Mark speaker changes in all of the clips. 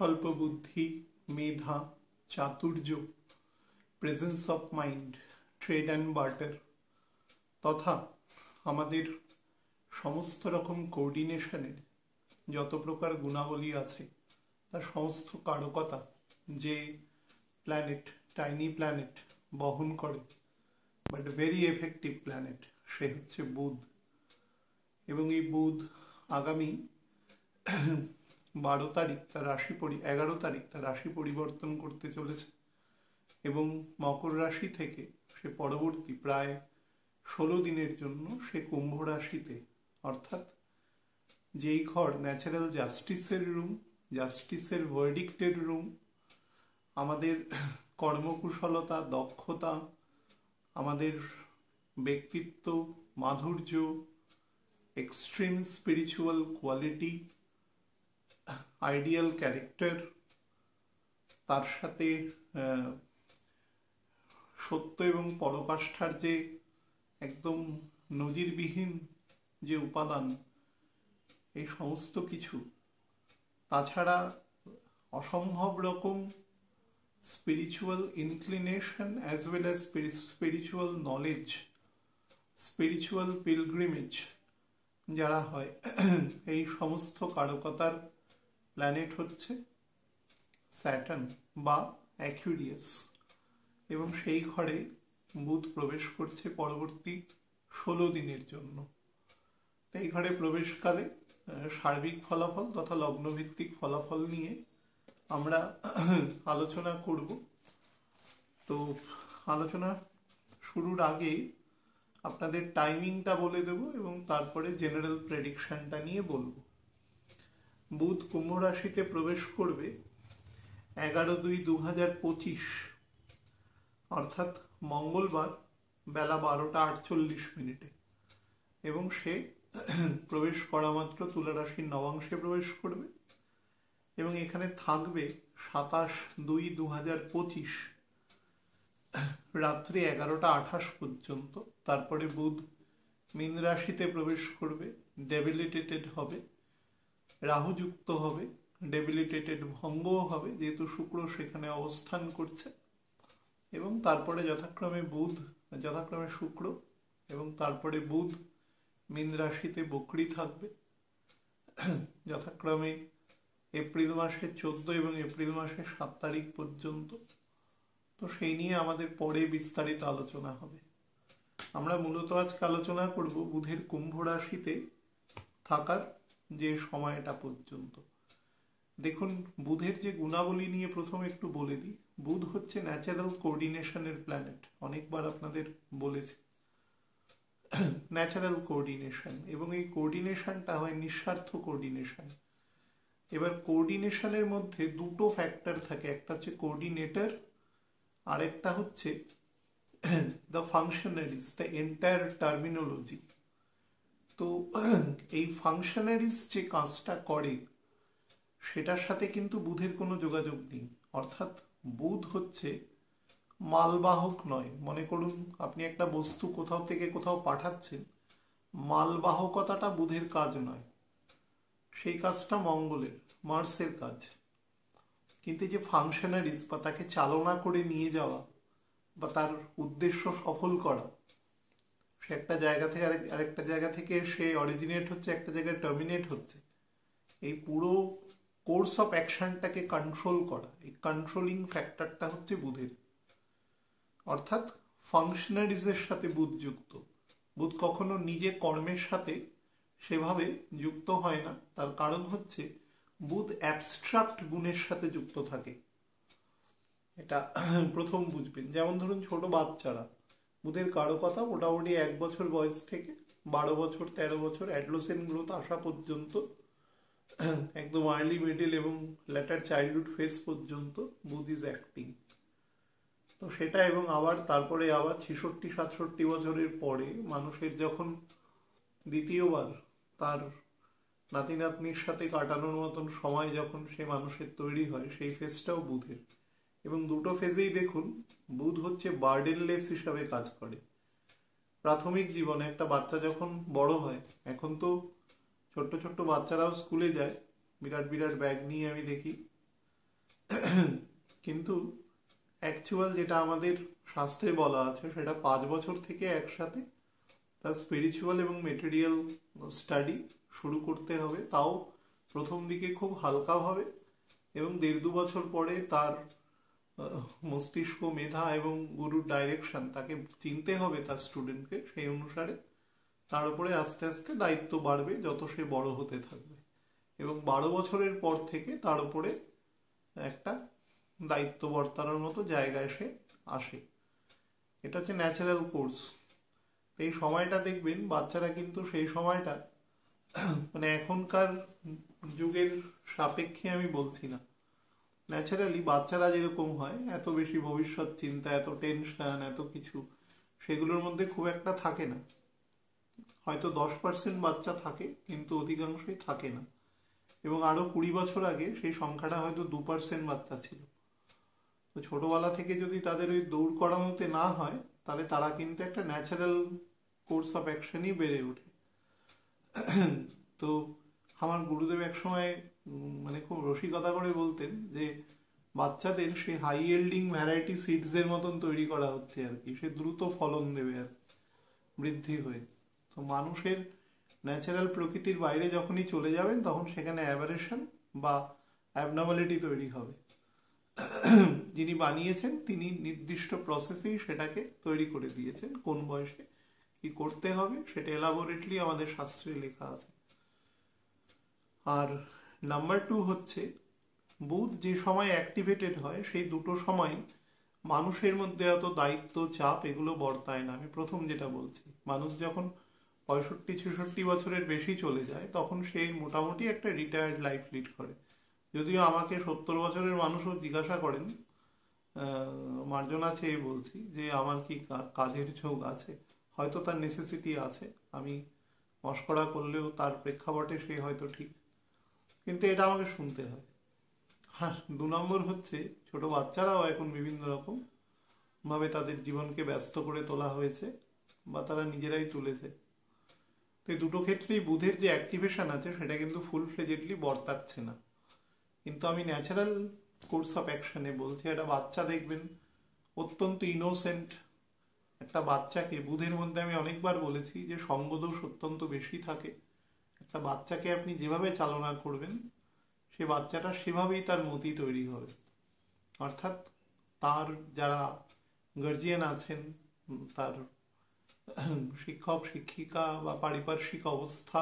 Speaker 1: স্বল্প বুদ্ধি, মেধা, চাতুর্য, presence of mind, trade and barter তথা আমাদের সমস্ত রকম কোঅর্ডিনেশনের যত প্রকার গুণাবলী আছে তার সমস্ত কারকতা যে প্ল্যানেট, টাইনি প্ল্যানেট বহন করে, বাট ভেরি এফেক্টিভ প্ল্যানেট, সে হচ্ছে বুধ। এবং এই বুধ আগামী 11 তারিখ তার রাশি পরিবর্তন করতে চলেছে এবং মকর রাশি থেকে সে পরবর্তী প্রায় 16 দিনের জন্য সে কুম্ভ রাশিতে, অর্থাৎ যেই ঘর ন্যাচারাল জাস্টিসের রুম, জাস্টিসের ভার্ডিক্টের রুম, আমাদের কর্মকুশলতা, দক্ষতা, আমাদের ব্যক্তিত্ব, মাধুর্য, extreme spiritual quality, ideal character, তার সাথে সত্য এবং পরাকাষ্ঠার যে একদম নজিরবিহীন যে উপাদান, এই সমস্ত কিছু, তাছাড়া অসম্ভব রকম spiritual inclination as well as spiritual knowledge, spiritual pilgrimage যারা হয়, এই সমস্ত কারকতার প্ল্যানেট হচ্ছে স্যাটার্ন বা অ্যাকুয়ারিয়াস। এবং সেই ঘরে বুধ প্রবেশ করছে পরবর্তী 16 দিনের জন্য। এই ঘরে প্রবেশকালে সার্বিক ফলাফল তথা লগ্নভিত্তিক ফলাফল নিয়ে আমরা আলোচনা করব। তো আলোচনা শুরুর আগে আপনাদের টাইমিংটা বলে দেব এবং তারপরে জেনারেল প্রেডিকশনটা নিয়ে বলবো। বুধ কুম্ভ রাশিতে প্রবেশ করবে 11/2/2025 অর্থাৎ মঙ্গলবার বেলা 12:48 এবং সে প্রবেশ করা মাত্র তুলা রাশির নবাংশে প্রবেশ করবে এবং এখানে থাকবে 27/2/2025 রাত্রি 11:28 পর্যন্ত। তারপরে বুধ মীন রাশিতে প্রবেশ করবে, ডেবিলিটেটেড হবে, রাহু যুক্ত হবে, ডেবিলিটেটেড ভঙ্গও হবে যেহেতু শুক্র সেখানে অবস্থান করছে, এবং তারপরে যথাক্রমে শুক্র এবং তারপরে বুধ মীন রাশিতে বকরি থাকবে যথাক্রমে এপ্রিল মাসের 14 এবং এপ্রিল মাসের 7 তারিখ পর্যন্ত। তো সেই নিয়ে আমাদের পরে বিস্তারিত আলোচনা হবে। আমরা মূলত আজকে আলোচনা করব বুধের কুম্ভ রাশিতে থাকার যে সময়টা পর্যন্ত। দেখুন, বুধের যে গুণাবলী নিয়ে প্রথমে একটু বলে দিই। বুধ হচ্ছে ন্যাচারাল কোঅর্ডিনেশনের প্ল্যানেট, অনেকবার আপনাদের বলেছি ন্যাচারাল কোঅর্ডিনেশন, এবং এই কোঅর্ডিনেশনটা হয় নিঃস্বার্থ কোঅর্ডিনেশন। এবার কোঅর্ডিনেশনের মধ্যে দুটো ফ্যাক্টর থাকে, একটা হচ্ছে কোঅর্ডিনেটর আর একটা হচ্ছে the functionaries, the entire terminology. তো এই ফাংশনারিজ যে কাজটা করে সেটার সাথে কিন্তু বুধের কোনো যোগাযোগ নেই। অর্থাৎ বুধ হচ্ছে মালবাহক নয়। মনে করুন আপনি একটা বস্তু কোথাও থেকে কোথাও পাঠাচ্ছেন, মালবাহকতাটা বুধের কাজ নয়, সেই কাজটা মঙ্গলের, মার্সের কাজ। কিন্তু যে ফাংশনারিজ বা তাকে চালনা করে নিয়ে যাওয়া বা তার উদ্দেশ্য সফল করা, সে একটা জায়গা থেকে আরেকটা জায়গা থেকে সে অরিজিনেট হচ্ছে, একটা জায়গায় টার্মিনেট হচ্ছে, এই পুরো কোর্স অফ অ্যাকশনটাকে কন্ট্রোল করা, এই কন্ট্রোলিং ফ্যাক্টরটা হচ্ছে বুধের। অর্থাৎ ফাংশনারিজের সাথে বুধ যুক্ত। বুধ কখনো নিজে কর্মের সাথে সেভাবে যুক্ত হয় না। তার কারণ হচ্ছে বুধ অ্যাবস্ট্রাক্ট গুণের সাথে যুক্ত থাকে। এটা প্রথম বুঝবেন। যেমন ধরুন ছোট বাচ্চারা, বুধের কারকতা মোটামুটি 1 বছর বয়স থেকে 12 বছর 13 বছর অ্যাডোলেসেন্ট গ্রোথ আসা পর্যন্ত, একদম আর্লি মিডল এবং ল্যাটার চাইল্ডহুড ফেজ পর্যন্ত বুধ ইজ অ্যাক্টিং। তো সেটা, এবং আবার তারপরে আবার 66-67 বছরের পরে মানুষের যখন দ্বিতীয়বার তার নাতি নাতনির সাথে কাটানোর মতন সময় যখন সে মানুষের তৈরি হয়, সেই ফেজটাও বুধের। এবং দুটো ফেজেই দেখুন বুধ হচ্ছে বার্ডেনলেস হিসাবে কাজ করে। প্রাথমিক জীবনে একটা বাচ্চা যখন বড় হয়, এখন তো ছোট্ট ছোট্ট বাচ্চারাও স্কুলে যায় বিরাট বিরাট ব্যাগ নিয়ে, আমি দেখি কিন্তু অ্যাকচুয়াল যেটা আমাদের শাস্ত্রে বলা আছে সেটা 5 বছর থেকে একসাথে তার স্পিরিচুয়াল এবং মেটেরিয়াল স্টাডি শুরু করতে হবে, তাও প্রথম দিকে খুব হালকাভাবে, এবং 1.5-2 বছর পরে তার মস্তিষ্ক, মেধা এবং গুরুর ডাইরেকশন তাকে চিনতে হবে তার স্টুডেন্টকে, সেই অনুসারে তার উপরে আস্তে আস্তে দায়িত্ব বাড়বে যত সে বড় হতে থাকবে, এবং 12 বছরের পর থেকে তার উপরে একটা দায়িত্ব বর্তানোর মতো জায়গায় সে আসে। এটা হচ্ছে ন্যাচারাল কোর্স। এই সময়টা দেখবেন বাচ্চারা কিন্তু সেই সময়টা, মানে এখনকার যুগের সাপেক্ষে আমি বলছি না, ন্যাচারালি বাচ্চারা যেরকম হয়, এত বেশি ভবিষ্যৎ চিন্তা, এত টেনশন, এত কিছু সেগুলোর মধ্যে খুব একটা থাকে না। হয়তো 10% বাচ্চা থাকে, কিন্তু অধিকাংশই থাকে না। এবং আরো 20 বছর আগে সেই সংখ্যাটা হয়তো 2% বাচ্চা ছিল। তো ছোটবেলা থেকে যদি তাদের ওই দৌড় করানোতে না হয়, তাহলে তারা কিন্তু একটা ন্যাচারাল কোর্স অফ অ্যাকশনই বেড়ে ওঠে। তো আমার গুরুদেব একসময় মানে খুব রসিকতা করে বলতেন যে বাচ্চাদের সে হাই ইয়েল্ডিং ভ্যারাইটি সিডস এর মতন তৈরি করা হচ্ছে আর কি, সে দ্রুত ফলন দেবে আর বৃদ্ধি হয়ে। তো মানুষের ন্যাচারাল প্রকৃতির বাইরে যখনই চলে যাবেন, তখন সেখানে অ্যাবারেশন বা অ্যাবনর্মালিটি তৈরি হবে। যিনি বানিয়েছেন তিনি নির্দিষ্ট প্রসেসেই সেটাকে তৈরি করে দিয়েছেন, কোন বয়সে কি করতে হবে সেটা এলাবোরেটলি আমাদের শাস্ত্রে লেখা আছে। আর নাম্বার 2 হচ্ছে, বুধ যে সময় অ্যাক্টিভেটেড হয় সেই দুটো সময় মানুষের মধ্যে এত দায়িত্ব, চাপ এগুলো বর্তায় না। আমি প্রথম যেটা বলছি, মানুষ যখন 65-66 বছরের বেশি চলে যায়, তখন সে মোটামুটি একটা রিটায়ার্ড লাইফ লিড করে। যদিও আমাকে 70 বছরের মানুষও জিজ্ঞাসা করেন, মার্জনা চেয়ে বলছি যে আমার কি কাজের ঝোঁক আছে, হয়তো তার নেসেসিটি আছে, আমি মশকরা করলেও তার প্রেক্ষাপটে সে হয়তো ঠিক, কিন্তু এটা আমাকে শুনতে হয়। হ্যাঁ, 2 নম্বর হচ্ছে, ছোট বাচ্চারাও এখন বিভিন্ন রকম ভাবে তাদের জীবনকে ব্যস্ত করে তোলা হয়েছে, বা তারা নিজেরাই তুলেছে। তো এই দুটো ক্ষেত্রেই বুধের যে অ্যাক্টিভেশন আছে সেটা কিন্তু ফুল ফ্লেজেডলি বর্তাচ্ছে না। কিন্তু আমি ন্যাচারাল কোর্স অফ অ্যাকশনে বলছি, একটা বাচ্চা দেখবেন অত্যন্ত ইনোসেন্ট একটা বাচ্চাকে, বুধের মধ্যে আমি অনেকবার বলেছি যে সঙ্গদোষ অত্যন্ত বেশি থাকে। একটা বাচ্চাকে আপনি যেভাবে চালনা করবেন, সে বাচ্চাটা সেভাবেই তার মতি তৈরি হবে। অর্থাৎ তার যারা গার্জিয়ান আছেন, তার শিক্ষক শিক্ষিকা বা পারিপার্শ্বিক অবস্থা,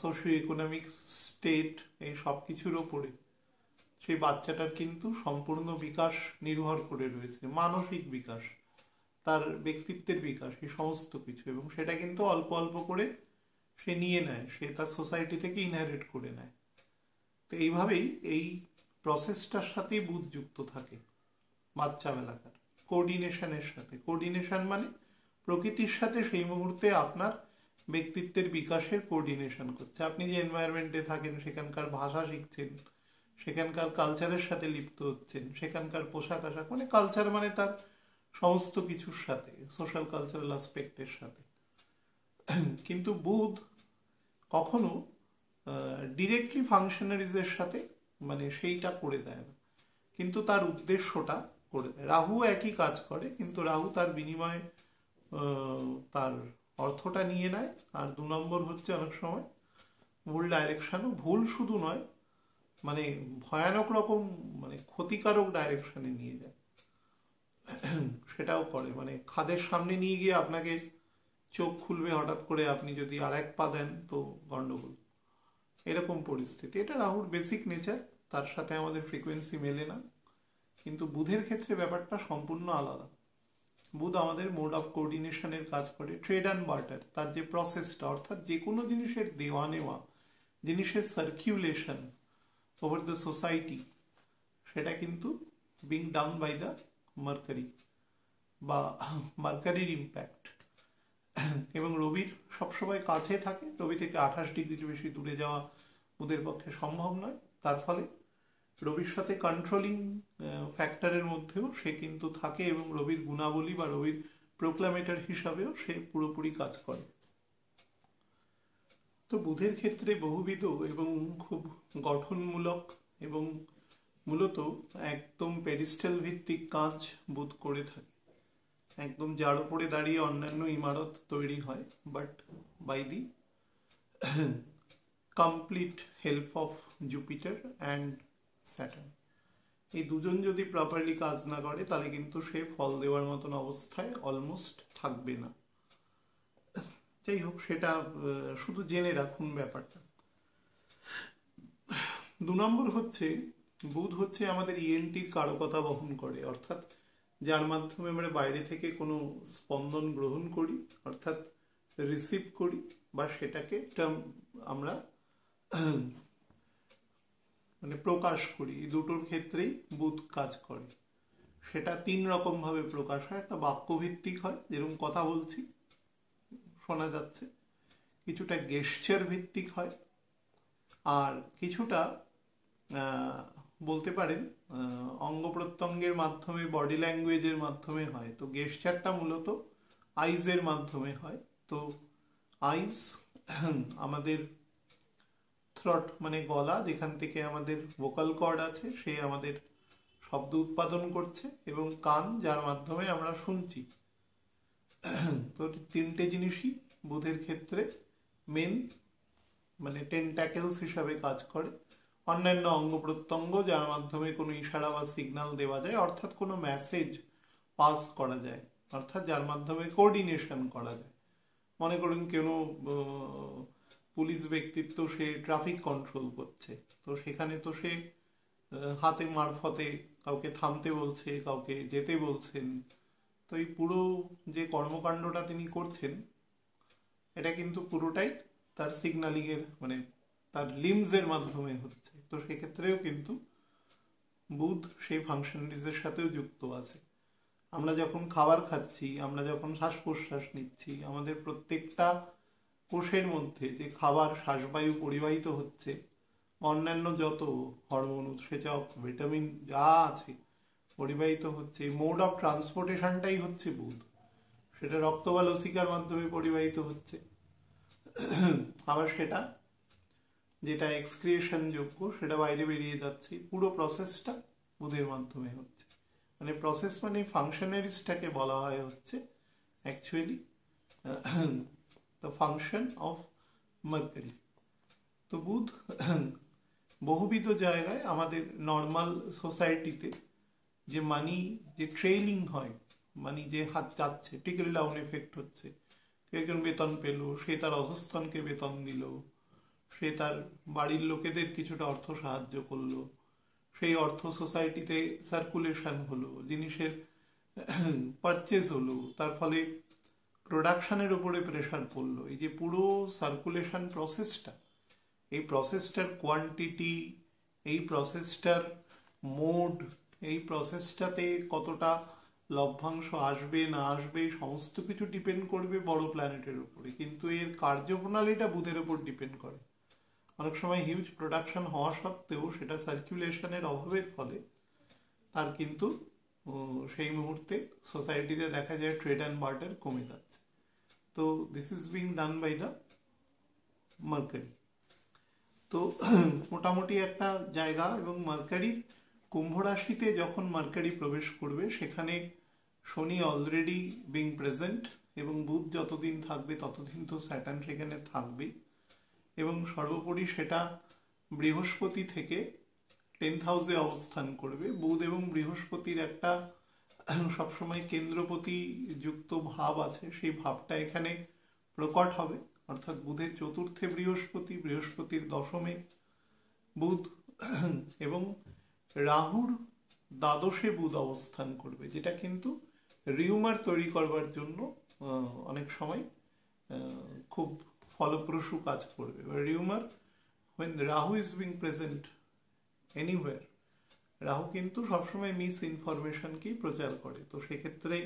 Speaker 1: সোশিও ইকোনমিক স্টেট, এই সব কিছুর ওপরে সেই বাচ্চাটার কিন্তু সম্পূর্ণ বিকাশ নির্ভর করে রয়েছে। মানসিক বিকাশ, তার ব্যক্তিত্বের বিকাশ, এই সমস্ত কিছু, এবং সেটা কিন্তু অল্প অল্প করে সে নিয়ে নেয়, সে তার সোসাইটি থেকে ইনহেরিট করে নেয়। তো এইভাবেই এই প্রসেসটার সাথেই বুধ যুক্ত থাকে বাচ্চা বেলাকার, কোঅর্ডিনেশনের সাথে। কোঅর্ডিনেশন মানে প্রকৃতির সাথে সেই মুহূর্তে আপনার ব্যক্তিত্বের বিকাশের কোঅর্ডিনেশন করছে। আপনি যে এনভায়রনমেন্টে থাকেন, সেখানকার ভাষা শিখছেন, সেখানকার কালচারের সাথে লিপ্ত হচ্ছেন, সেখানকার পোশাক আশাক, মানে কালচার মানে তার সমস্ত কিছুর সাথে, সোশ্যাল কালচারাল অ্যাসপেক্টের সাথে। কিন্তু বুধ কখনো ডিরেক্টলি ফাংশনারিজের সাথে মানে সেইটা করে দেয় না, কিন্তু তার উদ্দেশ্যটা করে দেয়। রাহু একই কাজ করে, কিন্তু রাহু তার বিনিময়ে তার অর্থটা নিয়ে নেয়। আর 2 নম্বর হচ্ছে অনেক সময় ভুল ডাইরেকশনও, ভুল শুধু নয়, মানে ভয়ানক রকম, মানে ক্ষতিকারক ডাইরেকশনে নিয়ে যায়, সেটাও করে। মানে খাদের সামনে নিয়ে গিয়ে আপনাকে চোখ খুলবে হঠাৎ করে, আপনি যদি আর এক পা দেন তো গন্ডগোল, এরকম পরিস্থিতি। এটা রাহুর বেসিক নেচার, তার সাথে আমাদের ফ্রিকোয়েন্সি মেলে না। কিন্তু বুধের ক্ষেত্রে ব্যাপারটা সম্পূর্ণ আলাদা। বুধ আমাদের মোড অফ কোঅর্ডিনেশনের কাজ করে। ট্রেড অ্যান্ড বার্টার, তার যে প্রসেসটা, অর্থাৎ যে কোনো জিনিসের দেওয়া নেওয়া, জিনিসের সার্কিউলেশন ওভার দ্য সোসাইটি, সেটা কিন্তু being down by the Mercury বা মার্কারির ইম্প্যাক্ট। এবং রবির সবসময় কাছে থাকে, রবি থেকে 28 ডিগ্রির বেশি দূরে যাওয়া বুধের পক্ষে সম্ভব নয়। তার ফলে রবির সাথে কন্ট্রোলিং ফ্যাক্টরের মধ্যেও সে কিন্তু থাকে, এবং রবির গুণাবলী বা রবির প্রোক্লামেটর হিসাবেও সে পুরোপুরি কাজ করে। তো বুধের ক্ষেত্রে বহুবিধ এবং খুব গঠনমূলক এবং মূলত একদম পেরিস্টাল ভিত্তিক কাজ বুধ করে থাকে, একদম যার উপরে দাঁড়িয়ে অন্যান্য ইমারত তৈরি হয়, but by the complete help of Jupiter and Saturn. এই দুজন যদি প্রপারলি কাজ না করে তাহলে কিন্তু সে ফল দেওয়ার মতন অবস্থায় অলমোস্ট থাকবে না। যাই হোক, সেটা শুধু জেনে রাখুন ব্যাপারটা। 2 নম্বর হচ্ছে, বুধ হচ্ছে আমাদের ইএনটির কারকতা বহন করে, অর্থাৎ যার মাধ্যমে আমরা বাইরে থেকে কোনো স্পন্দন গ্রহণ করি, অর্থাৎ রিসিভ করি, বা সেটাকে আমরা মানে প্রকাশ করি। এই দুটোর ক্ষেত্রেই বুধ কাজ করে। সেটা 3 রকম ভাবে প্রকাশ হয়। একটা বাক্যভিত্তিক হয়, যেরকম কথা বলছি শোনা যাচ্ছে, কিছুটা গেস্টার ভিত্তিক হয়, আর কিছুটা বলতে পারেন অঙ্গ প্রত্যঙ্গের মাধ্যমে, বডি ল্যাঙ্গুয়েজের মাধ্যমে হয়। তো গেস্টারটা মূলত আইজের মাধ্যমে হয়। তো আইজ আমাদের থ্রট মানে গলা, যেখান থেকে আমাদের ভোকাল কর্ড আছে, সে আমাদের শব্দ উৎপাদন করছে, এবং কান, যার মাধ্যমে আমরা শুনছি। তো 3টে জিনিসই বুধের ক্ষেত্রে মেন মানে টেন্টাকেলস হিসাবে কাজ করে। অন্যান্য অঙ্গ প্রত্যঙ্গ যার মাধ্যমে কোনো ইশারা বা সিগন্যাল দেওয়া যায়, অর্থাৎ কোনো মেসেজ পাস করা যায়, অর্থাৎ যার মাধ্যমে কোঅর্ডিনেশন করা যায়। মনে করুন কোনো পুলিশ ব্যক্তিত্ব, সে ট্রাফিক কন্ট্রোল করছে, তো সেখানে তো সে হাতে মারফতে কাউকে থামতে বলছে, কাউকে যেতে বলছেন। তো এই পুরো যে কর্মকাণ্ডটা তিনি করছেন, এটা কিন্তু পুরোটাই তার সিগন্যালিং এর মানে তার লিমসের মাধ্যমে হচ্ছে। তো সেক্ষেত্রেও কিন্তু বুধ সেই ফাংশনালিজের সাথেও যুক্ত আছে। আমরা যখন খাবার খাচ্ছি, আমরা যখন শ্বাস প্রশ্বাস নিচ্ছি, আমাদের প্রত্যেকটা কোষের মধ্যে যে খাবার, শ্বাসবায়ু পরিবাহিত হচ্ছে, অন্যান্য যত হরমোন, উৎসেচক, ভিটামিন যা আছে পরিবাহিত হচ্ছে, মোড অফ ট্রান্সপোর্টেশনটাই হচ্ছে বুধ। সেটা রক্ত বা লসিকার মাধ্যমে পরিবাহিত হচ্ছে, আবার সেটা যেটা এক্সক্রিয়েশন যোগ্য সেটা বাইরে বেরিয়ে যাচ্ছে। পুরো প্রসেসটা বুধের মাধ্যমে হচ্ছে। মানে প্রসেস মানে ফাংশনারিজটাকে বলা হয় হচ্ছে actually the function of mercury. তো বুধ বহুবিধ জায়গায় আমাদের নর্মাল সোসাইটিতে যে মানি যে ট্রেইলিং হয়, মানি যে হাত যাচ্ছে, ট্রিকল ডাউন এফেক্ট হচ্ছে। একজন বেতন পেল, সে তার অধস্তনকে বেতন দিল, সে তার বাড়ির লোকেদের কিছুটা অর্থ সাহায্য করলো, সেই অর্থ সোসাইটিতে সার্কুলেশন হলো, জিনিসের পারচেজ হলো, তার ফলে প্রোডাকশনের উপরে প্রেশার পড়লো। এই যে পুরো সার্কুলেশন প্রসেসটা, এই প্রসেসটার কোয়ান্টিটি, এই প্রসেসটার মোড, এই প্রসেসটাতে কতটা লভ্যাংশ আসবে না আসবে, সমস্ত কিছু ডিপেন্ড করবে বড় প্ল্যানেটের উপরে, কিন্তু এর কার্যপ্রণালীটা বুধের উপর ডিপেন্ড করে। অনেক সময় হিউজ প্রোডাকশন হওয়া সত্ত্বেও সেটা সার্কুলেশনের অভাবের ফলে তার কিন্তু সেই মুহূর্তে সোসাইটিতে দেখা যায় ট্রেড অ্যান্ড বার্টার কমে যাচ্ছে। তো this is being done by the Mercury. তো মোটামুটি একটা জায়গা। এবং মার্কারির কুম্ভ রাশিতে যখন মার্কারি প্রবেশ করবে, সেখানে শনি অলরেডি বিং প্রেজেন্ট, এবং বুধ যতদিন থাকবে ততদিন তো স্যাটার্ন সেখানে থাকবেই। এবং সর্বোপরি সেটা বৃহস্পতি থেকে 10th হাউসে অবস্থান করবে। বুধ এবং বৃহস্পতির একটা সবসময় কেন্দ্রপতি যুক্ত ভাব আছে, সেই ভাবটা এখানে প্রকট হবে। অর্থাৎ বুধের চতুর্থে বৃহস্পতি, বৃহস্পতির দশমে বুধ, এবং রাহুর দ্বাদশে বুধ অবস্থান করবে, যেটা কিন্তু রিউমার তৈরি করবার জন্য অনেক সময় খুব ফলপ্রসূ কাজ করবে। Rumour when Rahu is being present anywhere, Rahu কিন্তু সবসময় মিস ইনফরমেশনকেই প্রচার করে। তো সেক্ষেত্রে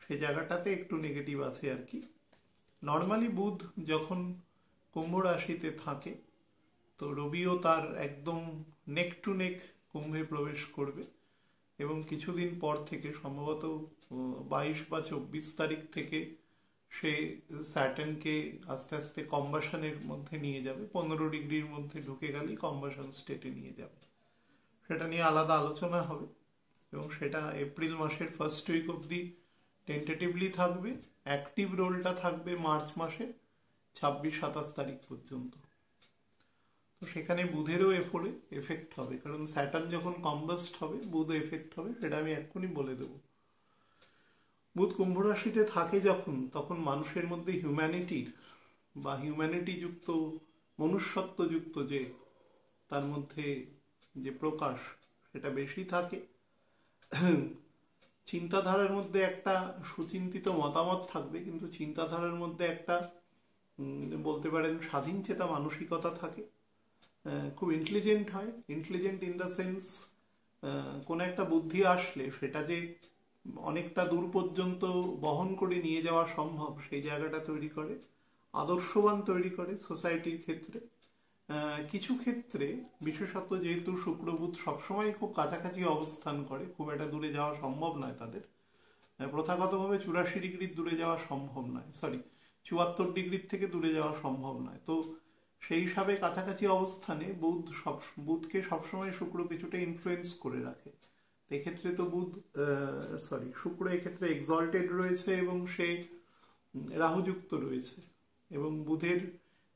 Speaker 1: সে জায়গাটাতে একটু নেগেটিভ আছে আর কি। নর্মালি বুধ যখন কুম্ভ রাশিতে থাকে, তো রবিও তার একদম নেক টু নেক কুম্ভে প্রবেশ করবে, এবং কিছুদিন পর থেকে সম্ভবত 22 বা 24 তারিখ থেকে সে স্যাটার্নকে আস্তে আস্তে কম্বাশনের মধ্যে নিয়ে যাবে। 15 ডিগ্রির মধ্যে ঢুকে গেলেই কম্বাশন স্টেটে নিয়ে যাবে। সেটা নিয়ে আলাদা আলোচনা হবে, এবং সেটা এপ্রিল মাসের ফার্স্ট উইক অবধি টেন্টেটিভলি থাকবে। অ্যাক্টিভ রোলটা থাকবে মার্চ মাসের 26-27 তারিখ পর্যন্ত। তো সেখানে বুধেরও এফেক্ট হবে, কারণ স্যাটার্ন যখন কম্বাস্ট হবে বুধ এফেক্ট হবে, সেটা আমি এক্ষুনি বলে দেবো। বুধ কুম্ভ রাশিতে থাকে যখন, তখন মানুষের মধ্যে হিউম্যানিটির বা হিউম্যানিটিযুক্ত মনুষ্যত্বযুক্ত যে তার মধ্যে যে প্রকাশ সেটা বেশি থাকে। চিন্তাধারার মধ্যে একটা সুচিন্তিত মতামত থাকবে, কিন্তু চিন্তাধারার মধ্যে একটা বলতে পারেন স্বাধীন চেতা মানসিকতা থাকে। খুব ইন্টেলিজেন্ট হয়, ইন্টেলিজেন্ট ইন দ্য সেন্স কোনো একটা বুদ্ধি আসলে সেটা যে অনেকটা দূর পর্যন্ত বহন করে নিয়ে যাওয়া সম্ভব সেই জায়গাটা তৈরি করে, আদর্শবান তৈরি করে সোসাইটির ক্ষেত্রে। কিছু ক্ষেত্রে বিশেষত যেহেতু শুক্র বুধ সবসময় খুব কাছাকাছি অবস্থান করে, খুব একটা দূরে যাওয়া সম্ভব নয় তাদের, প্রথাগতভাবে 84 ডিগ্রির দূরে যাওয়া সম্ভব নয়, 74 ডিগ্রির থেকে দূরে যাওয়া সম্ভব নয়। তো সেই হিসাবে কাছাকাছি অবস্থানে বুধকে সবসময় শুক্র কিছুটা ইনফ্লুয়েন্স করে রাখে। এক্ষেত্রে তো শুক্র এক্ষেত্রে এক্সল্টেড রয়েছে এবং সে রাহুযুক্ত রয়েছে, এবং বুধের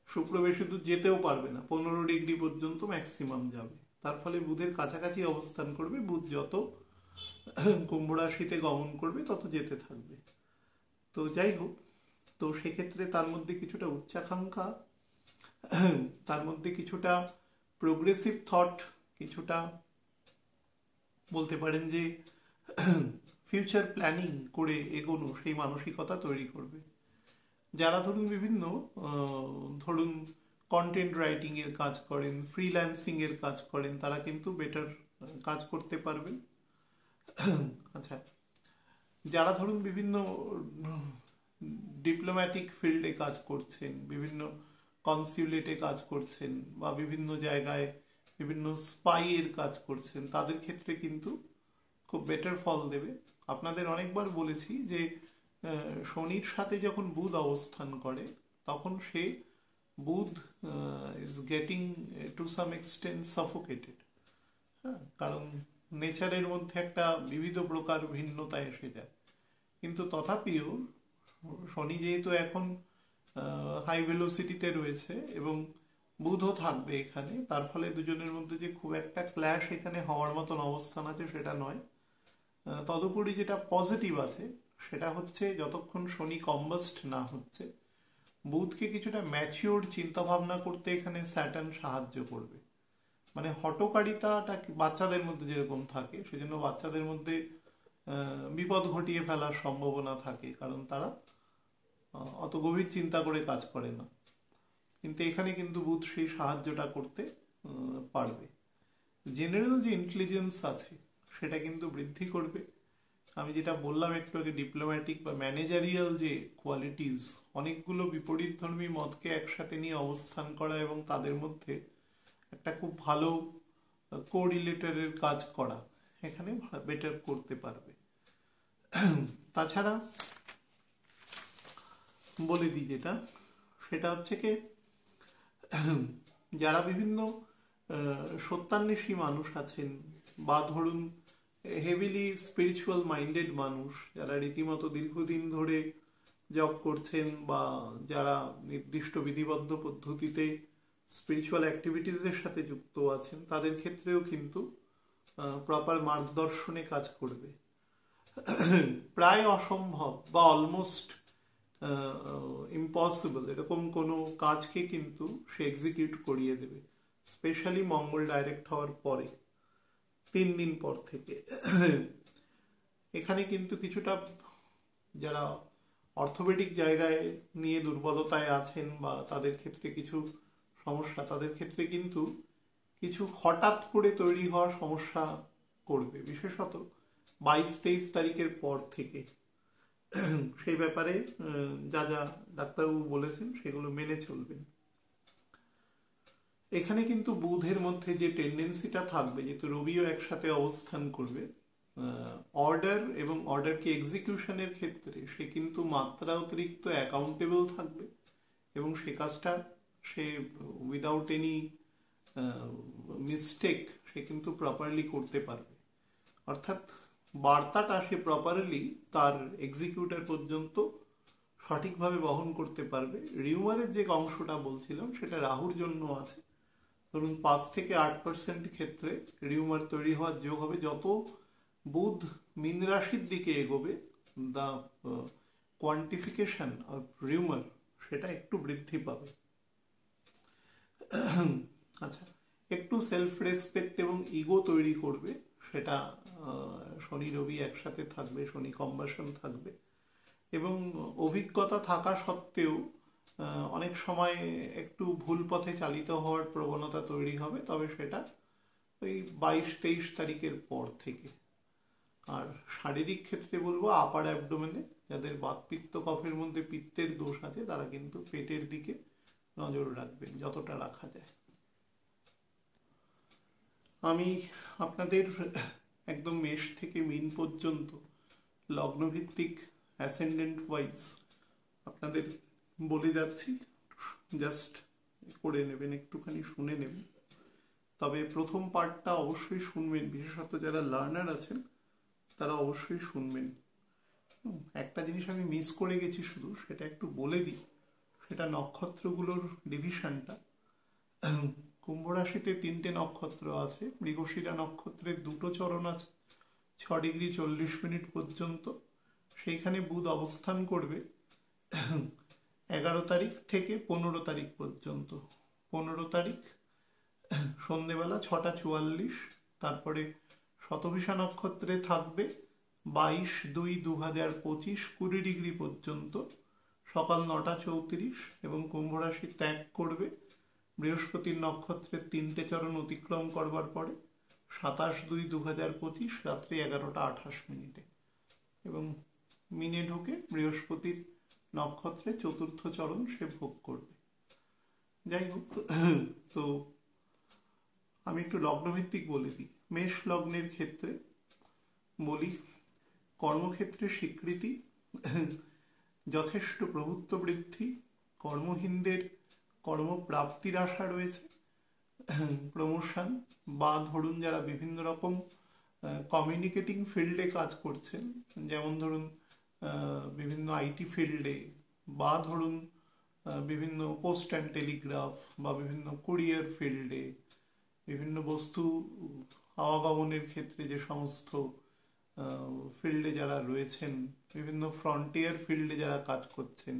Speaker 1: শুক্র বেশি দূর যেতেও পারবে না, 15 ডিগ্রি পর্যন্ত ম্যাক্সিমাম যাবে। তার ফলে বুধের কাছাকাছি অবস্থান করবে, বুধ যত কুম্ভ রাশিতে গমন করবে তত যেতে থাকবে। তো যাই হোক, তো সেক্ষেত্রে তার মধ্যে কিছুটা উচ্চাকাঙ্ক্ষা, তার মধ্যে কিছুটা প্রোগ্রেসিভ থট, কিছুটা বলতে পারেন যে ফিউচার প্ল্যানিং করে এগোনো, সেই মানসিকতা তৈরি করবে। যারা ধরুন কন্টেন্ট রাইটিং এর কাজ করেন, ফ্রিল্যান্সিং এর কাজ করেন, তারা কিন্তু বেটার কাজ করতে পারবেন। আচ্ছা, যারা ধরুন বিভিন্ন ডিপ্লোম্যাটিক ফিল্ডে কাজ করছেন, বিভিন্ন কনসিউলেটে কাজ করছেন, বা বিভিন্ন জায়গায় বিভিন্ন স্পাই এর কাজ করছেন, তাদের ক্ষেত্রে কিন্তু খুব বেটার ফল দেবে। আপনাদের অনেকবার বলেছি যে শনির সাথে যখন বুধ অবস্থান করে তখন সে Budh is getting to some extent suffocated, হ্যাঁ, কারণ নেচারের মধ্যে একটা বিবিধ প্রকার ভিন্নতা এসে যায়। কিন্তু তথাপিও শনি যেহেতু এখন হাই ভেলোসিটিতে রয়েছে এবং বুধও থাকবে এখানে, তার ফলে দুজনের মধ্যে যে খুব একটা ক্ল্যাশ এখানে হওয়ার মতন অবস্থান আছে সেটা নয়। তদুপরি যেটা পজিটিভ আছে সেটা হচ্ছে যতক্ষণ শনি কম্বাস্ট না হচ্ছে, বুধকে কিছুটা ম্যাচিওর চিন্তা ভাবনা করতে এখানে স্যাটার্ন সাহায্য করবে। মানে হটকারিতাটা বাচ্চাদের মধ্যে যেরকম থাকে, সেজন্য বাচ্চাদের মধ্যে বিপদ ঘটিয়ে ফেলার সম্ভাবনা থাকে, কারণ তারা অত গভীর চিন্তা করে কাজ করে না। কিন্তু এখানে কিন্তু বুধ সেই সাহায্যটা করতে পারবে। জেনারেল যে ইন্টেলিজেন্স আছে সেটা কিন্তু বৃদ্ধি করবে। আমি যেটা বললাম একটু আগে, ডিপ্লোম্যাটিক বা ম্যানেজারিয়াল যে কোয়ালিটিস, অনেকগুলো বিপরীতধর্মী মতকে একসাথে নিয়ে অবস্থান করা এবং তাদের মধ্যে একটা খুব ভালো কোরিলেটরের কাজ করা, এখানে বেটার করতে পারবে। তাছাড়া বলে দিই যেটা, সেটা হচ্ছে কি, যারা বিভিন্ন সত্যান্বেষী মানুষ আছেন, বা ধরুন হেভিলি স্পিরিচুয়াল মাইন্ডেড মানুষ, যারা রীতিমতো দীর্ঘদিন ধরে জব করছেন, বা যারা নির্দিষ্ট বিধিবদ্ধ পদ্ধতিতে স্পিরিচুয়াল অ্যাক্টিভিটিসের সাথে যুক্ত আছেন, তাদের ক্ষেত্রেও কিন্তু প্রপার মার্গদর্শনে কাজ করবে। প্রায় অসম্ভব বা অলমোস্ট ইম্পসিবল এরকম কোনো কাজকে কিন্তু সে এক্সিকিউট করিয়ে দেবে, স্পেশালি মঙ্গল ডাইরেক্ট হওয়ার পরে 3 দিন পর থেকে। এখানে কিন্তু কিছুটা যারা অর্থোপেডিক জায়গায় নিয়ে দুর্বলতায় আছেন, বা তাদের ক্ষেত্রে কিছু সমস্যা, তাদের ক্ষেত্রে কিন্তু কিছু হঠাৎ করে তৈরি হওয়া সমস্যা করবে, বিশেষত 22-23 তারিখের পর থেকে। সেই ব্যাপারে যা যা ডাক্তারবাবু বলেছেন সেগুলো মেনে চলবেন। এখানে কিন্তু বুধের মধ্যে যে টেন্ডেন্সিটা থাকবে, যেহেতু রবিও একসাথে অবস্থান করবে, অর্ডার এবং অর্ডারকে এক্সিকিউশনের ক্ষেত্রে সে কিন্তু মাত্রা অতিরিক্ত অ্যাকাউন্টেবল থাকবে, এবং সে কাজটা সে উইদাউট এনি মিস্টেক সে সে কিন্তু প্রপারলি করতে পারবে, অর্থাৎ বার্তাটা সে প্রপারলি তার এক্সিকিউটর পর্যন্ত সঠিকভাবে বহন করতে পারবে। রিউমারের যে অংশটা বলছিলাম সেটা রাহুর জন্য আছে। ধরুন 5 থেকে 8% ক্ষেত্রে রিউমার তৈরি হওয়ার যোগ হবে। যত বুধ মীন রাশির দিকে এগোবে দ্য কোয়ান্টিফিকেশন অফ রিউমার সেটা একটু বৃদ্ধি পাবে। আচ্ছা, একটু সেলফ রেসপেক্ট এবং ইগো তৈরি করবে, সেটা শনি রবি একসাথে থাকবে, শনি কম্বাসন থাকবে, এবং অভিজ্ঞতা থাকা সত্ত্বেও অনেক সময় একটু ভুল পথে চালিত হওয়ার প্রবণতা তৈরি হবে, তবে সেটা ওই 22-23 তারিখের পর থেকে। আর শারীরিক ক্ষেত্রে বলবো আপার অ্যাবডোমেনে যাদের বাতপিত্ত কফের মধ্যে পিত্তের দোষ আছে তারা কিন্তু পেটের দিকে নজর রাখবেন যতটা রাখা যায়। আমি আপনাদের একদম মেষ থেকে মীন পর্যন্ত লগ্নভিত্তিক অ্যাসেন্ডেন্ট ওয়াইজ আপনাদের বলে যাচ্ছি, জাস্ট করে নেবেন, একটুখানি শুনে নেবেন। তবে প্রথম পার্টটা অবশ্যই শুনবেন, বিশেষত যারা লার্নার আছেন তারা অবশ্যই শুনবেন। একটা জিনিস আমি মিস করে গেছি শুধু, সেটা একটু বলে দিই, সেটা নক্ষত্রগুলোর ডিভিশনটা। কুম্ভ রাশিতে 3টে নক্ষত্র আছে, মৃগশিরা নক্ষত্রের 2টো চরণ আছে 6 ডিগ্রি 40 মিনিট পর্যন্ত। সেইখানে বুধ অবস্থান করবে 11 তারিখ থেকে 15 তারিখ পর্যন্ত। 15 তারিখ সন্ধেবেলা 6টা 44, তারপরে শতভিষা নক্ষত্রে থাকবে 22/2/2025 20 ডিগ্রি পর্যন্ত সকাল 9টা 34, এবং কুম্ভ রাশি ত্যাগ করবে বৃহস্পতির নক্ষত্রের 3টে চরণ অতিক্রম করবার পরে 27/2/2025 রাত্রি 11টা 28 মিনিটে, এবং মিনে ঢুকে বৃহস্পতির নক্ষত্রে 4র্থ চরণ সে ভোগ করবে। যাই হোক, তো আমি একটু লগ্নভিত্তিক বলে দিই। মেষ লগ্নের ক্ষেত্রে বলি, কর্মক্ষেত্রে স্বীকৃতি, যথেষ্ট প্রভুত্ব বৃদ্ধি, কর্মহীনদের কর্মপ্রাপ্তির আশা রয়েছে, প্রমোশন, বা ধরুন যারা বিভিন্ন রকম কমিউনিকেটিং ফিল্ডে কাজ করছেন, যেমন ধরুন বিভিন্ন আইটি ফিল্ডে, বা ধরুন বিভিন্ন পোস্ট অ্যান্ড টেলিগ্রাফ, বা বিভিন্ন কুরিয়ার ফিল্ডে, বিভিন্ন বস্তু আওয়াগমনের ক্ষেত্রে যে সমস্ত ফিল্ডে যারা রয়েছেন, বিভিন্ন ফ্রন্টিয়ার ফিল্ডে যারা কাজ করছেন,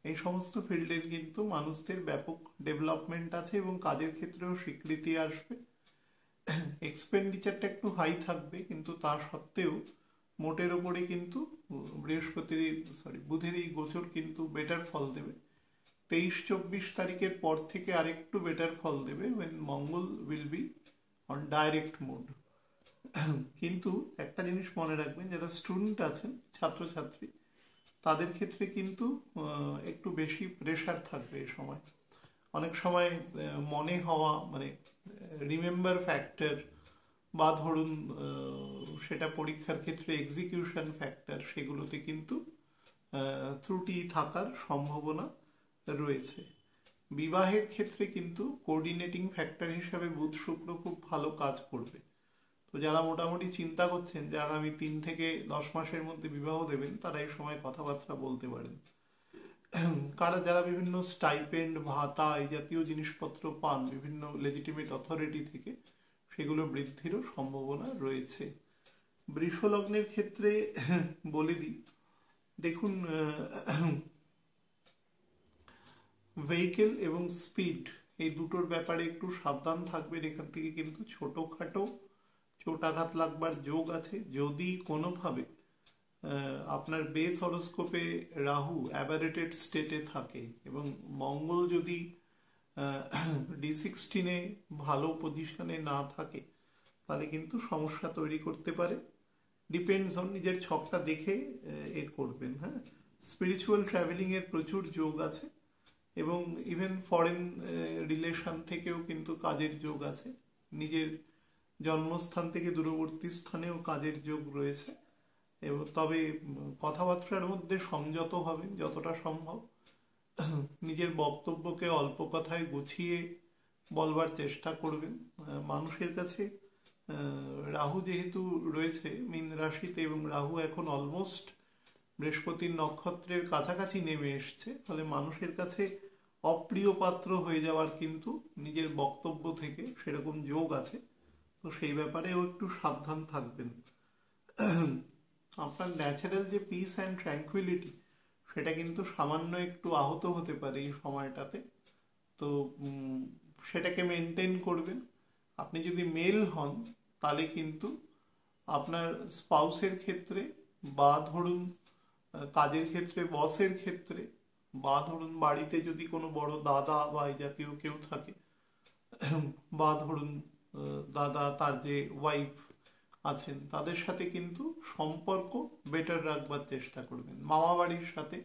Speaker 1: এই সমস্ত ফিল্ডের কিন্তু মানুষদের ব্যাপক ডেভেলপমেন্ট আছে এবং কাজের ক্ষেত্রেও স্বীকৃতি আসবে। এক্সপেন্ডিচারটা একটু হাই থাকবে, কিন্তু তা সত্ত্বেও মোটের ওপরে কিন্তু বুধের এই গোচর কিন্তু বেটার ফল দেবে। 23-24 তারিখের পর থেকে আরেকটু বেটার ফল দেবে, when Mangal will be on direct mode. কিন্তু একটা জিনিস মনে রাখবেন, যারা স্টুডেন্ট আছেন, ছাত্রছাত্রী, তাদের ক্ষেত্রে কিন্তু একটু বেশি প্রেশার থাকবে এই সময়। অনেক সময় মনে হওয়া, মানে রিমেম্বার ফ্যাক্টর, বা ধরুন সেটা পরীক্ষার ক্ষেত্রে এক্সিকিউশন ফ্যাক্টর, সেগুলোতে কিন্তু ত্রুটি থাকার সম্ভাবনা রয়েছে। বিবাহের ক্ষেত্রে কিন্তু কোঅর্ডিনেটিং ফ্যাক্টর হিসাবে বুধ শুক্র খুব ভালো কাজ করবে। তো যারা মোটামুটি চিন্তা করছেন যে আগামী 3 থেকে 10 মাসের মধ্যে বিবাহ দেবেন, তারা এই সময় কথাবার্তা বলতে পারেন। যারা বিভিন্ন স্টাইপেন্ড, ভাতা, এই জাতীয় জিনিসপত্র পান বিভিন্ন লেজিটিমেট অথরিটি থেকে, সেগুলো বৃদ্ধিরও সম্ভাবনা রয়েছে। বৃষ লগ্নের ক্ষেত্রে বলে দিই, দেখুন ভেহিকেল এবং স্পিড এই দুটোর ব্যাপারে একটু সাবধান থাকবেন। এখান থেকে কিন্তু ছোটোখাটো চোটাঘাত লাগবার যোগ আছে, যদি কোনোভাবে আপনার বেস হরোস্কোপে রাহু অ্যাবারেটেড স্টেটে থাকে এবং মঙ্গল যদি D16-এ ভালো পজিশনে না থাকে, তাহলে কিন্তু সমস্যা তৈরি করতে পারে। ডিপেন্ডস অন, নিজের ছকটা দেখে করবেন। হ্যাঁ, স্পিরিচুয়াল ট্রাভেলিংয়ের প্রচুর যোগ আছে, এবং ইভেন ফরেন রিলেশন থেকেও কিন্তু কাজের যোগ আছে। নিজের জন্মস্থান থেকে দূরবর্তী স্থানেও কাজের যোগ রয়েছে। এবং তবে কথাবার্তার মধ্যে সংযত হবেন যতটা সম্ভব। নিজের বক্তব্যকে অল্প কথায় গুছিয়ে বলবার চেষ্টা করবেন। মানুষের কাছে রাহু যেহেতু রয়েছে মীন রাশিতে এবং রাহু এখন অলমোস্ট বৃহস্পতির নক্ষত্রের কাছাকাছি নেমে এসছে, ফলে মানুষের কাছে অপ্রিয় পাত্র হয়ে যাওয়ার কিন্তু নিজের বক্তব্য থেকে সেরকম যোগ আছে। তো সেই ব্যাপারেও একটু সাবধান থাকবেন। আপনার ন্যাচারাল যে পিস অ্যান্ড ট্র্যাঙ্কুইলিটি সেটা কিন্তু সামান্য একটু আহত হতে পারে এই সময়টাতে। তো সেটাকে মেনটেন করবেন। আপনি যদি মেল হন তাহলে কিন্তু আপনার স্পাউসের ক্ষেত্রে বা ধরুন কাজের ক্ষেত্রে বসের ক্ষেত্রে বা ধরুন বাড়িতে যদি কোনো বড় দাদা বা এই জাতীয় কেউ থাকে বা ধরুন দাদা তার যে ওয়াইফ আছেন তাদের সাথে কিন্তু সম্পর্ক বেটার রাখবার চেষ্টা করবেন। মামা বাড়ির সাথে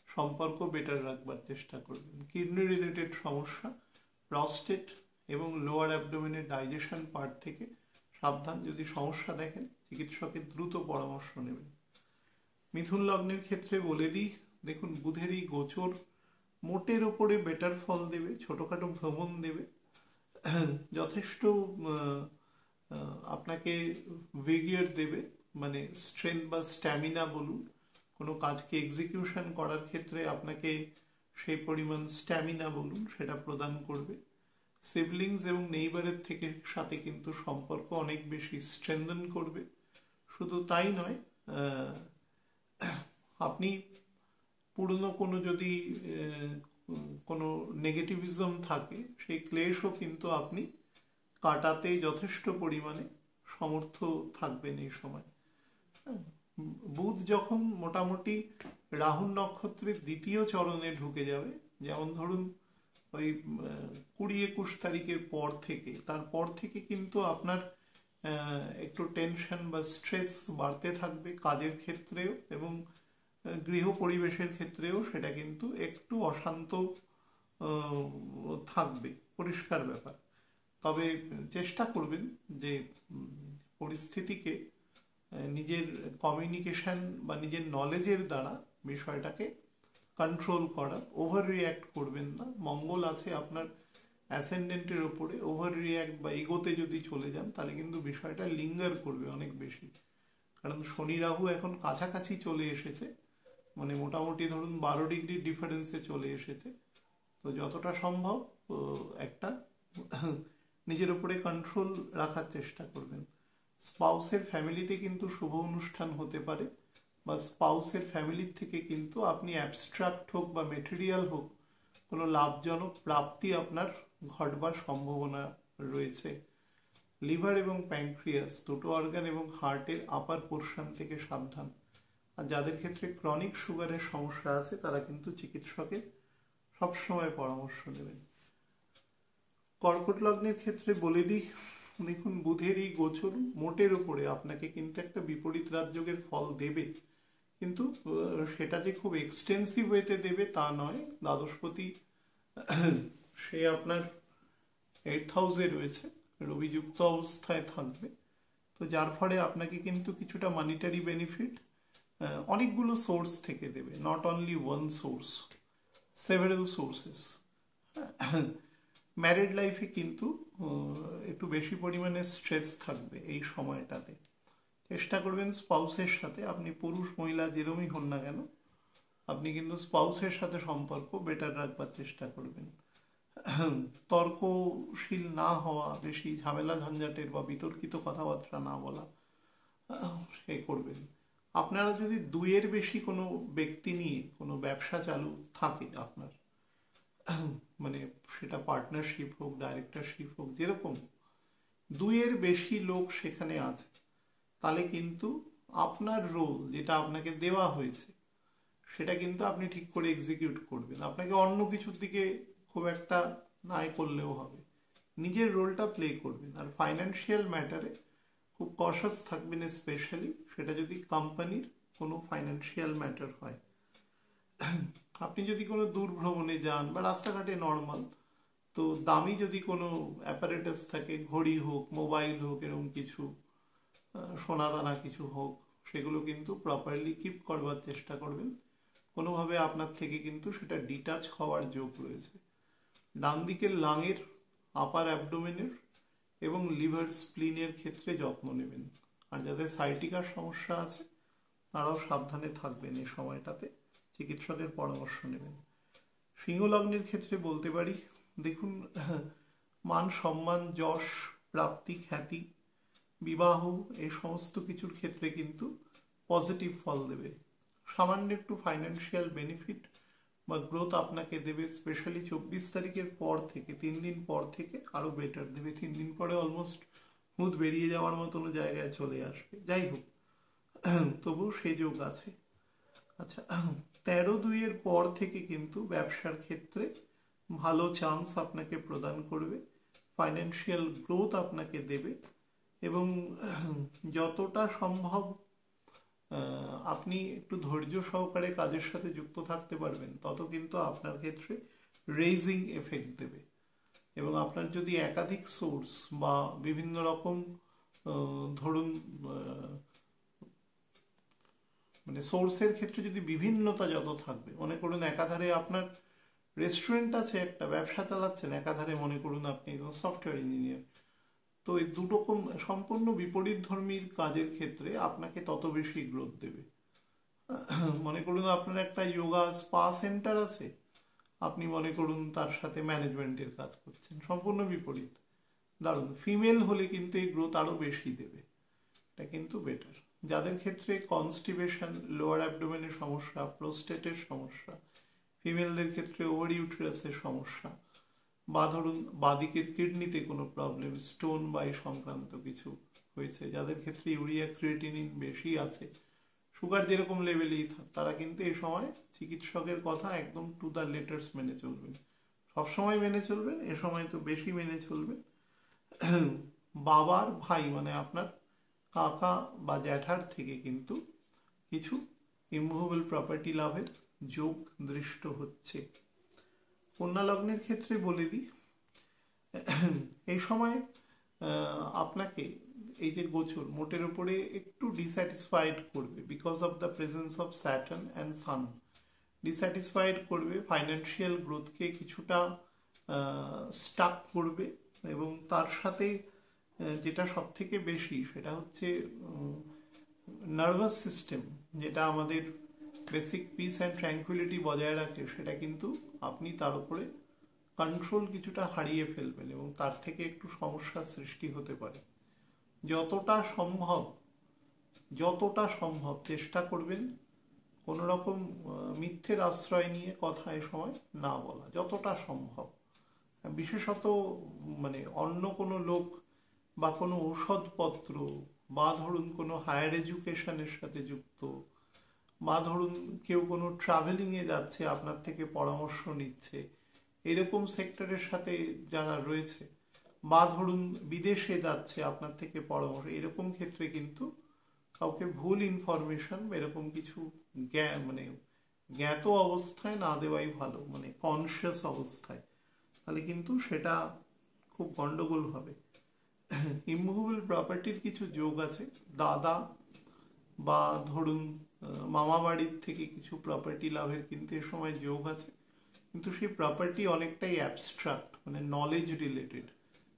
Speaker 1: সম্পর্ক বেটার রাখবার চেষ্টা করবেন। কিডনি রিলেটেড সমস্যা, প্রস্টেট এবং লোয়ার অ্যাবডোমেনের ডাইজেশন পার্ট থেকে সাবধান। যদি সমস্যা দেখেন চিকিৎসকের দ্রুত পরামর্শ নেবেন। মিথুন লগ্নের ক্ষেত্রে বলে দিই, দেখুন বুধের এই গোচর মোটের ওপরে বেটার ফল দেবে, ছোটোখাটো ভ্রমণ দেবে, যথেষ্ট আপনাকে ভিগিয়ার দেবে, মানে স্ট্রেংথ বা স্ট্যামিনা বলুন। কোনো কাজকে এক্সিকিউশন করার ক্ষেত্রে আপনাকে সেই পরিমাণ স্ট্যামিনা বলুন সেটা প্রদান করবে। সিবলিংস এবং নেইবারের থেকে সাথে কিন্তু সম্পর্ক অনেক বেশি স্ট্রেংথেন করবে। শুধু তাই নয়, আপনি পুরনো কোনো যদি কোনো নেগেটিভিজম থাকে সেই ক্লেশও কিন্তু আপনি কাটাতে যথেষ্ট পরিমাণে সমর্থ থাকবেন এই সময়। বুধ যখন মোটামুটি রাহু নক্ষত্রের দ্বিতীয় চরণে ঢুকে যাবে, যেমন ধরুন ওই 20-21 তারিখের পর থেকে, তারপর থেকে কিন্তু আপনার একটু টেনশন বা স্ট্রেস বাড়তে থাকবে কাজের ক্ষেত্রেও এবং গৃহ পরিবেশের ক্ষেত্রেও সেটা কিন্তু একটু অশান্ত থাকবে, পরিষ্কার ব্যাপার। তবে চেষ্টা করবেন যে পরিস্থিতিকে নিজের কমিউনিকেশন বা নিজের নলেজের দ্বারা বিষয়টাকে কন্ট্রোল করা। ওভার রিয়্যাক্ট করবেন না। মঙ্গল আছে আপনার অ্যাসেন্ডেন্টের ওপরে, ওভার রিয়্যাক্ট বা ইগোতে যদি চলে যান তাহলে কিন্তু বিষয়টা লিঙ্গার করবে অনেক বেশি। কারণ শনি রাহু এখন কাছাকাছি চলে এসেছে, মানে মোটামুটি ধরুন 12 ডিগ্রি ডিফারেন্সে চলে এসেছে। তো যতটা সম্ভব একটা নিজের উপরে কন্ট্রোল রাখার চেষ্টা করবেন। স্পাউসের ফ্যামিলিতে কিন্তু শুভ অনুষ্ঠান হতে পারে, বা স্পাউসের ফ্যামিলির থেকে কিন্তু আপনি অ্যাবস্ট্রাক্ট হোক বা মেটেরিয়াল হোক কোনো লাভজনক প্রাপ্তি আপনার ঘটবার সম্ভাবনা রয়েছে। লিভার এবং প্যানক্রিয়াস দুটো অর্গান এবং হার্টের আপার পোর্শন থেকে সাবধান। আর যাদের ক্ষেত্রে ক্রনিক সুগারের সমস্যা আছে তারা কিন্তু চিকিৎসকের সবসময় পরামর্শ নেবেন। কর্কট লগ্নের ক্ষেত্রে বলে দিই, দেখুন বুধের এই গোচর মোটের উপরে আপনাকে কিন্তু একটা বিপরীত রাজযোগের ফল দেবে, কিন্তু সেটা যে খুব এক্সটেন্সিভ ওয়েতে দেবে তা নয়। দ্বাদশপতি সে আপনার 8th হাউসে রয়েছে, রবিযুক্ত অবস্থায় থাকবে। তো যার ফলে আপনাকে কিন্তু কিছুটা মানিটারি বেনিফিট অনেকগুলো সোর্স থেকে দেবে, not only one source, several sources. Married লাইফে কিন্তু একটু বেশি পরিমাণে স্ট্রেস থাকবে এই সময়টাতে। চেষ্টা করবেন স্পাউসের সাথে, আপনি পুরুষ মহিলা যেরমই হন না কেন, আপনি কিন্তু স্পাউসের সাথে সম্পর্ক বেটার রাখবার চেষ্টা করবেন। তর্কশীল না হওয়া, বেশি ঝামেলা ঝঞ্ঝাটের বা বিতর্কিত কথাবার্তা না বলা, সে করবেন। আপনারা যদি 2-এর বেশি কোনো ব্যক্তি নিয়ে কোনো ব্যবসা চালু থাকে আপনার, মানে সেটা পার্টনারশিপ হোক, ডাইরেক্টরশিপ হোক, যেরকম 2-এর বেশি লোক সেখানে আছে, তাহলে কিন্তু আপনার রোল যেটা আপনাকে দেওয়া হয়েছে সেটা কিন্তু আপনি ঠিক করে এক্সিকিউট করবেন। আপনাকে অন্য কিছুর দিকে খুব একটা নাই করলেও হবে, নিজের রোলটা প্লে করবেন। আর ফাইন্যান্সিয়াল ম্যাটারে খুব কশাস থাকবেন, স্পেশালি সেটা যদি কোম্পানির কোনো ফাইন্যান্সিয়াল ম্যাটার হয়। আপনি যদি কোনো দূর ভ্রমণে যান বা রাস্তাঘাটে নর্মাল, তো দামি যদি কোনো অ্যাপারেটাস থাকে, ঘড়ি হোক, মোবাইল হোক, এরকম কিছু সোনাদানা কিছু হোক, সেগুলো কিন্তু প্রপারলি কিপ করবার চেষ্টা করবেন। কোনোভাবে আপনার থেকে কিন্তু সেটা ডিটাচ হওয়ার যোগ রয়েছে। ডান দিকের লাঙের আপার অ্যাবডোমেনের এবং লিভার স্প্লিনের ক্ষেত্রে যত্ন নেবেন। আর যাদের সাইটিকার সমস্যা আছে তারাও সাবধানে থাকবেন, এই সময়টাতে চিকিৎসকের পরামর্শ নেবেন। সিংহ লগ্নের ক্ষেত্রে বলতে পারি, দেখুন মান সম্মান, যশ, প্রাপ্তি, খ্যাতি, বিবাহ এই সমস্ত কিছুর ক্ষেত্রে কিন্তু পজিটিভ ফল দেবে। সামান্য একটু ফাইন্যান্সিয়াল বেনিফিট বা গ্রোথ আপনাকে দেবে, স্পেশালি 24 তারিখের পর থেকে, 3 দিন পর থেকে আরো বেটার দেবে। 3 দিন পরে অলমোস্ট মুদ বেরিয়ে যাওয়ার মতন জায়গায় চলে আসবে। যাই হোক, তবু সেই যোগ আছে। আচ্ছা, 13/2 পর থেকে কিন্তু ব্যবসার ক্ষেত্রে ভালো চান্স আপনাকে প্রদান করবে, ফাইন্যান্সিয়াল গ্রোথ আপনাকে দেবে এবং যতটা সম্ভব আপনি একটু ধৈর্য সহকারে কাজের সাথে যুক্ত থাকতে পারবেন, তত কিন্তু আপনার ক্ষেত্রে রেইজিং এফেক্ট দেবে। এবং আপনার যদি একাধিক সোর্স বা বিভিন্ন রকম ধরুন মানে সোর্সের ক্ষেত্রে যদি বিভিন্নতা যত থাকবে, মনে করুন একাধারে আপনার রেস্টুরেন্ট আছে, একটা ব্যবসা চালাচ্ছেন, একাধারে মনে করুন আপনি সফটওয়্যার ইঞ্জিনিয়ার, তো এই দুরকম সম্পূর্ণ বিপরীত ধর্মীর কাজের ক্ষেত্রে আপনাকে তত বেশি গ্রোথ দেবে। মনে করুন আপনার একটা যোগা স্পা সেন্টার আছে, আপনি মনে করুন তার সাথে ম্যানেজমেন্টের কাজ করছেন, সম্পূর্ণ বিপরীত। দারুণ। ফিমেল হলে কিন্তু এই গ্রোথ আরো বেশি দেবে, এটা কিন্তু বেটার। যাদের ক্ষেত্রে কনস্টিপেশন, লোয়ার অ্যাবডোমেনের সমস্যা, প্রোস্টেটের সমস্যা, ফিমেলদের ক্ষেত্রে ওভারি ইউটেরাসের সমস্যা, বা ধরুন বাদিকের কিডনিতে কোনো প্রবলেম, স্টোন বা এই সংক্রান্ত কিছু হয়েছে, যাদের ক্ষেত্রে ইউরিয়া ক্রিয়েটিনিন বেশি আছে, সুগার যেরকম লেভেলেই থাক, তারা কিন্তু এই সময় চিকিৎসকের কথা একদম টু দ্য লেটার্স মেনে চলবেন। সবসময় মেনে চলবেন, এ সময় তো বেশি মেনে চলবেন। বাবার ভাই মানে আপনার কাকা বা জ্যাঠার থেকে কিন্তু কিছু ইমুভেবল প্রপার্টি লাভের যোগ দৃষ্ট হচ্ছে। কন্যা লগ্নের ক্ষেত্রে বলে দিই, এই সময় আপনাকে এই যে গোচর মোটের উপরে একটু ডিস্যাটিসফাইড করবে, because of the presence of Saturn and sun. Dissatisfied করবে, ফাইন্যান্সিয়াল গ্রোথকে কিছুটা স্টাক করবে, এবং তার সাথে যেটা সব থেকে বেশি সেটা হচ্ছে নার্ভাস সিস্টেম, যেটা আমাদের বেসিক পিস অ্যান্ড ট্র্যাঙ্কুইলিটি বজায় রাখে, সেটা কিন্তু আপনি তার উপরে কন্ট্রোল কিছুটা হারিয়ে ফেলবেন এবং তার থেকে একটু সমস্যার সৃষ্টি হতে পারে। যতটা সম্ভব চেষ্টা করবেন কোনো রকম মিথ্যের আশ্রয় নিয়ে কথা এ সময় না বলা, যতটা সম্ভব। বিশেষত মানে অন্য কোনো লোক বা কোনো ঔষধপত্র বা ধরুন কোনো হায়ার এডুকেশনের সাথে যুক্ত, বা ধরুন কেউ কোনো ট্রাভেলিংয়ে যাচ্ছে আপনার থেকে পরামর্শ নিচ্ছে, এরকম সেক্টরের সাথে যারা রয়েছে, বা ধরুন বিদেশে যাচ্ছে আপনার থেকে পরামর্শ, এরকম ক্ষেত্রে কিন্তু কাউকে ভুল ইনফরমেশন এরকম কিছু মানে জ্ঞাত অবস্থায় না দেওয়াই ভালো, মানে কনসিয়াস অবস্থায়, তাহলে কিন্তু সেটা খুব গন্ডগোল হবে। ইমুভেবল প্রপার্টির কিছু যোগ আছে, দাদা বা ধরুন মামা বাড়ির থেকে কিছু প্রপার্টি লাভের কিন্তু এ সময় যোগ আছে, কিন্তু সেই প্রপার্টি অনেকটাই অ্যাবস্ট্রাক্ট, মানে নলেজ রিলেটেড।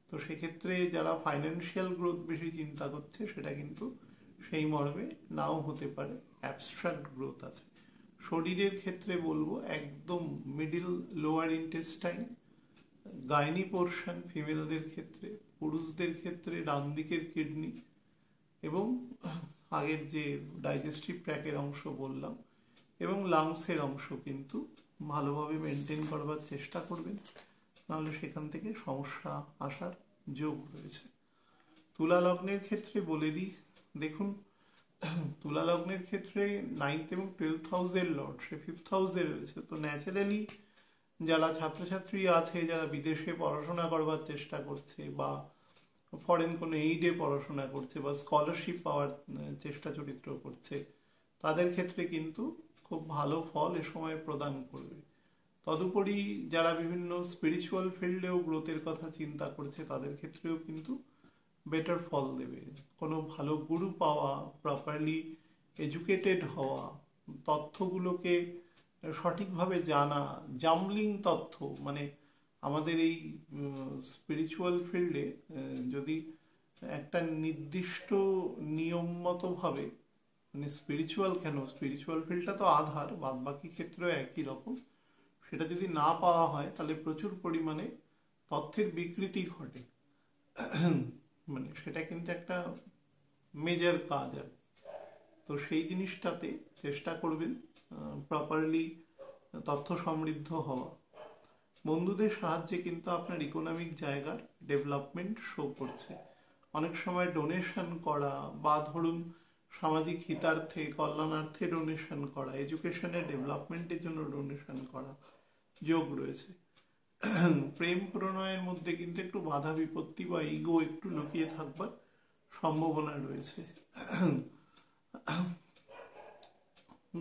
Speaker 1: তো সেক্ষেত্রে যারা ফাইন্যান্সিয়াল গ্রোথ বেশি চিন্তা করছে, সেটা কিন্তু সেই মর্মে নাও হতে পারে, অ্যাবস্ট্রাক্ট গ্রোথ আছে। শরীরের ক্ষেত্রে বলবো একদম middle lower intestine, gynae portion ফিমেলদের ক্ষেত্রে, পুরুষদের ক্ষেত্রে ডান দিকের কিডনি এবং আগের যে ডাইজেস্টিভ ট্র্যাকের অংশ বললাম, এবং লাংসের অংশ কিন্তু ভালোভাবে মেনটেন করবার চেষ্টা করবেন, নাহলে সেখান থেকে সমস্যা আসার যোগ রয়েছে। তুলা লগ্নের ক্ষেত্রে বলে দিই, দেখুন তুলা লগ্নের ক্ষেত্রে 9th এবং 12th হাউসের লর্ড সে 5th হাউসে রয়েছে, তো ন্যাচারালি যারা ছাত্রছাত্রী আছে, যারা বিদেশে পড়াশোনা করবার চেষ্টা করছে বা ফরেন কোনো এইডে পড়াশোনা করছে বা স্কলারশিপ পাওয়ার চেষ্টা চরিত্র করছে, তাদের ক্ষেত্রে কিন্তু খুব ভালো ফল এ সময় প্রদান করবে। তদুপরি যারা বিভিন্ন স্পিরিচুয়াল ফিল্ডেও গ্রোথের কথা চিন্তা করছে, তাদের ক্ষেত্রেও কিন্তু বেটার ফল দেবে। কোনো ভালো গুরু পাওয়া, প্রপারলি এডুকেটেড হওয়া, তথ্যগুলোকে সঠিকভাবে জানা, জাম্বলিং তথ্য, মানে আমাদের এই স্পিরিচুয়াল ফিল্ডে যদি একটা নির্দিষ্ট নিয়মমতভাবে, মানে স্পিরিচুয়াল কেন, স্পিরিচুয়াল ফিল্ডটা তো আধার, বাদ বাকি ক্ষেত্রেও একই রকম, সেটা যদি না পাওয়া হয় তাহলে প্রচুর পরিমাণে তথ্যের বিকৃতি ঘটে। মানে সেটা কিন্তু একটা মেজর কাজ আর। তো সেই জিনিসটাতে চেষ্টা করবেন প্রপারলি তথ্য সমৃদ্ধ হওয়া। বন্ধুদের সাহায্যে কিন্তু আপনার ইকোনমিক জায়গার ডেভেলপমেন্ট শো করছে। অনেক সময় ডোনেশন করা বা ধরুন সামাজিক হিতার্থে, কল্যাণার্থে ডোনেশন করা, এডুকেশনের ডেভেলপমেন্টের জন্য ডোনেশন করা যোগ রয়েছে। প্রেম প্রণয়ের মধ্যে কিন্তু একটু বাধা বিপত্তি বা ইগো একটু লুকিয়ে থাকবার সম্ভাবনা রয়েছে।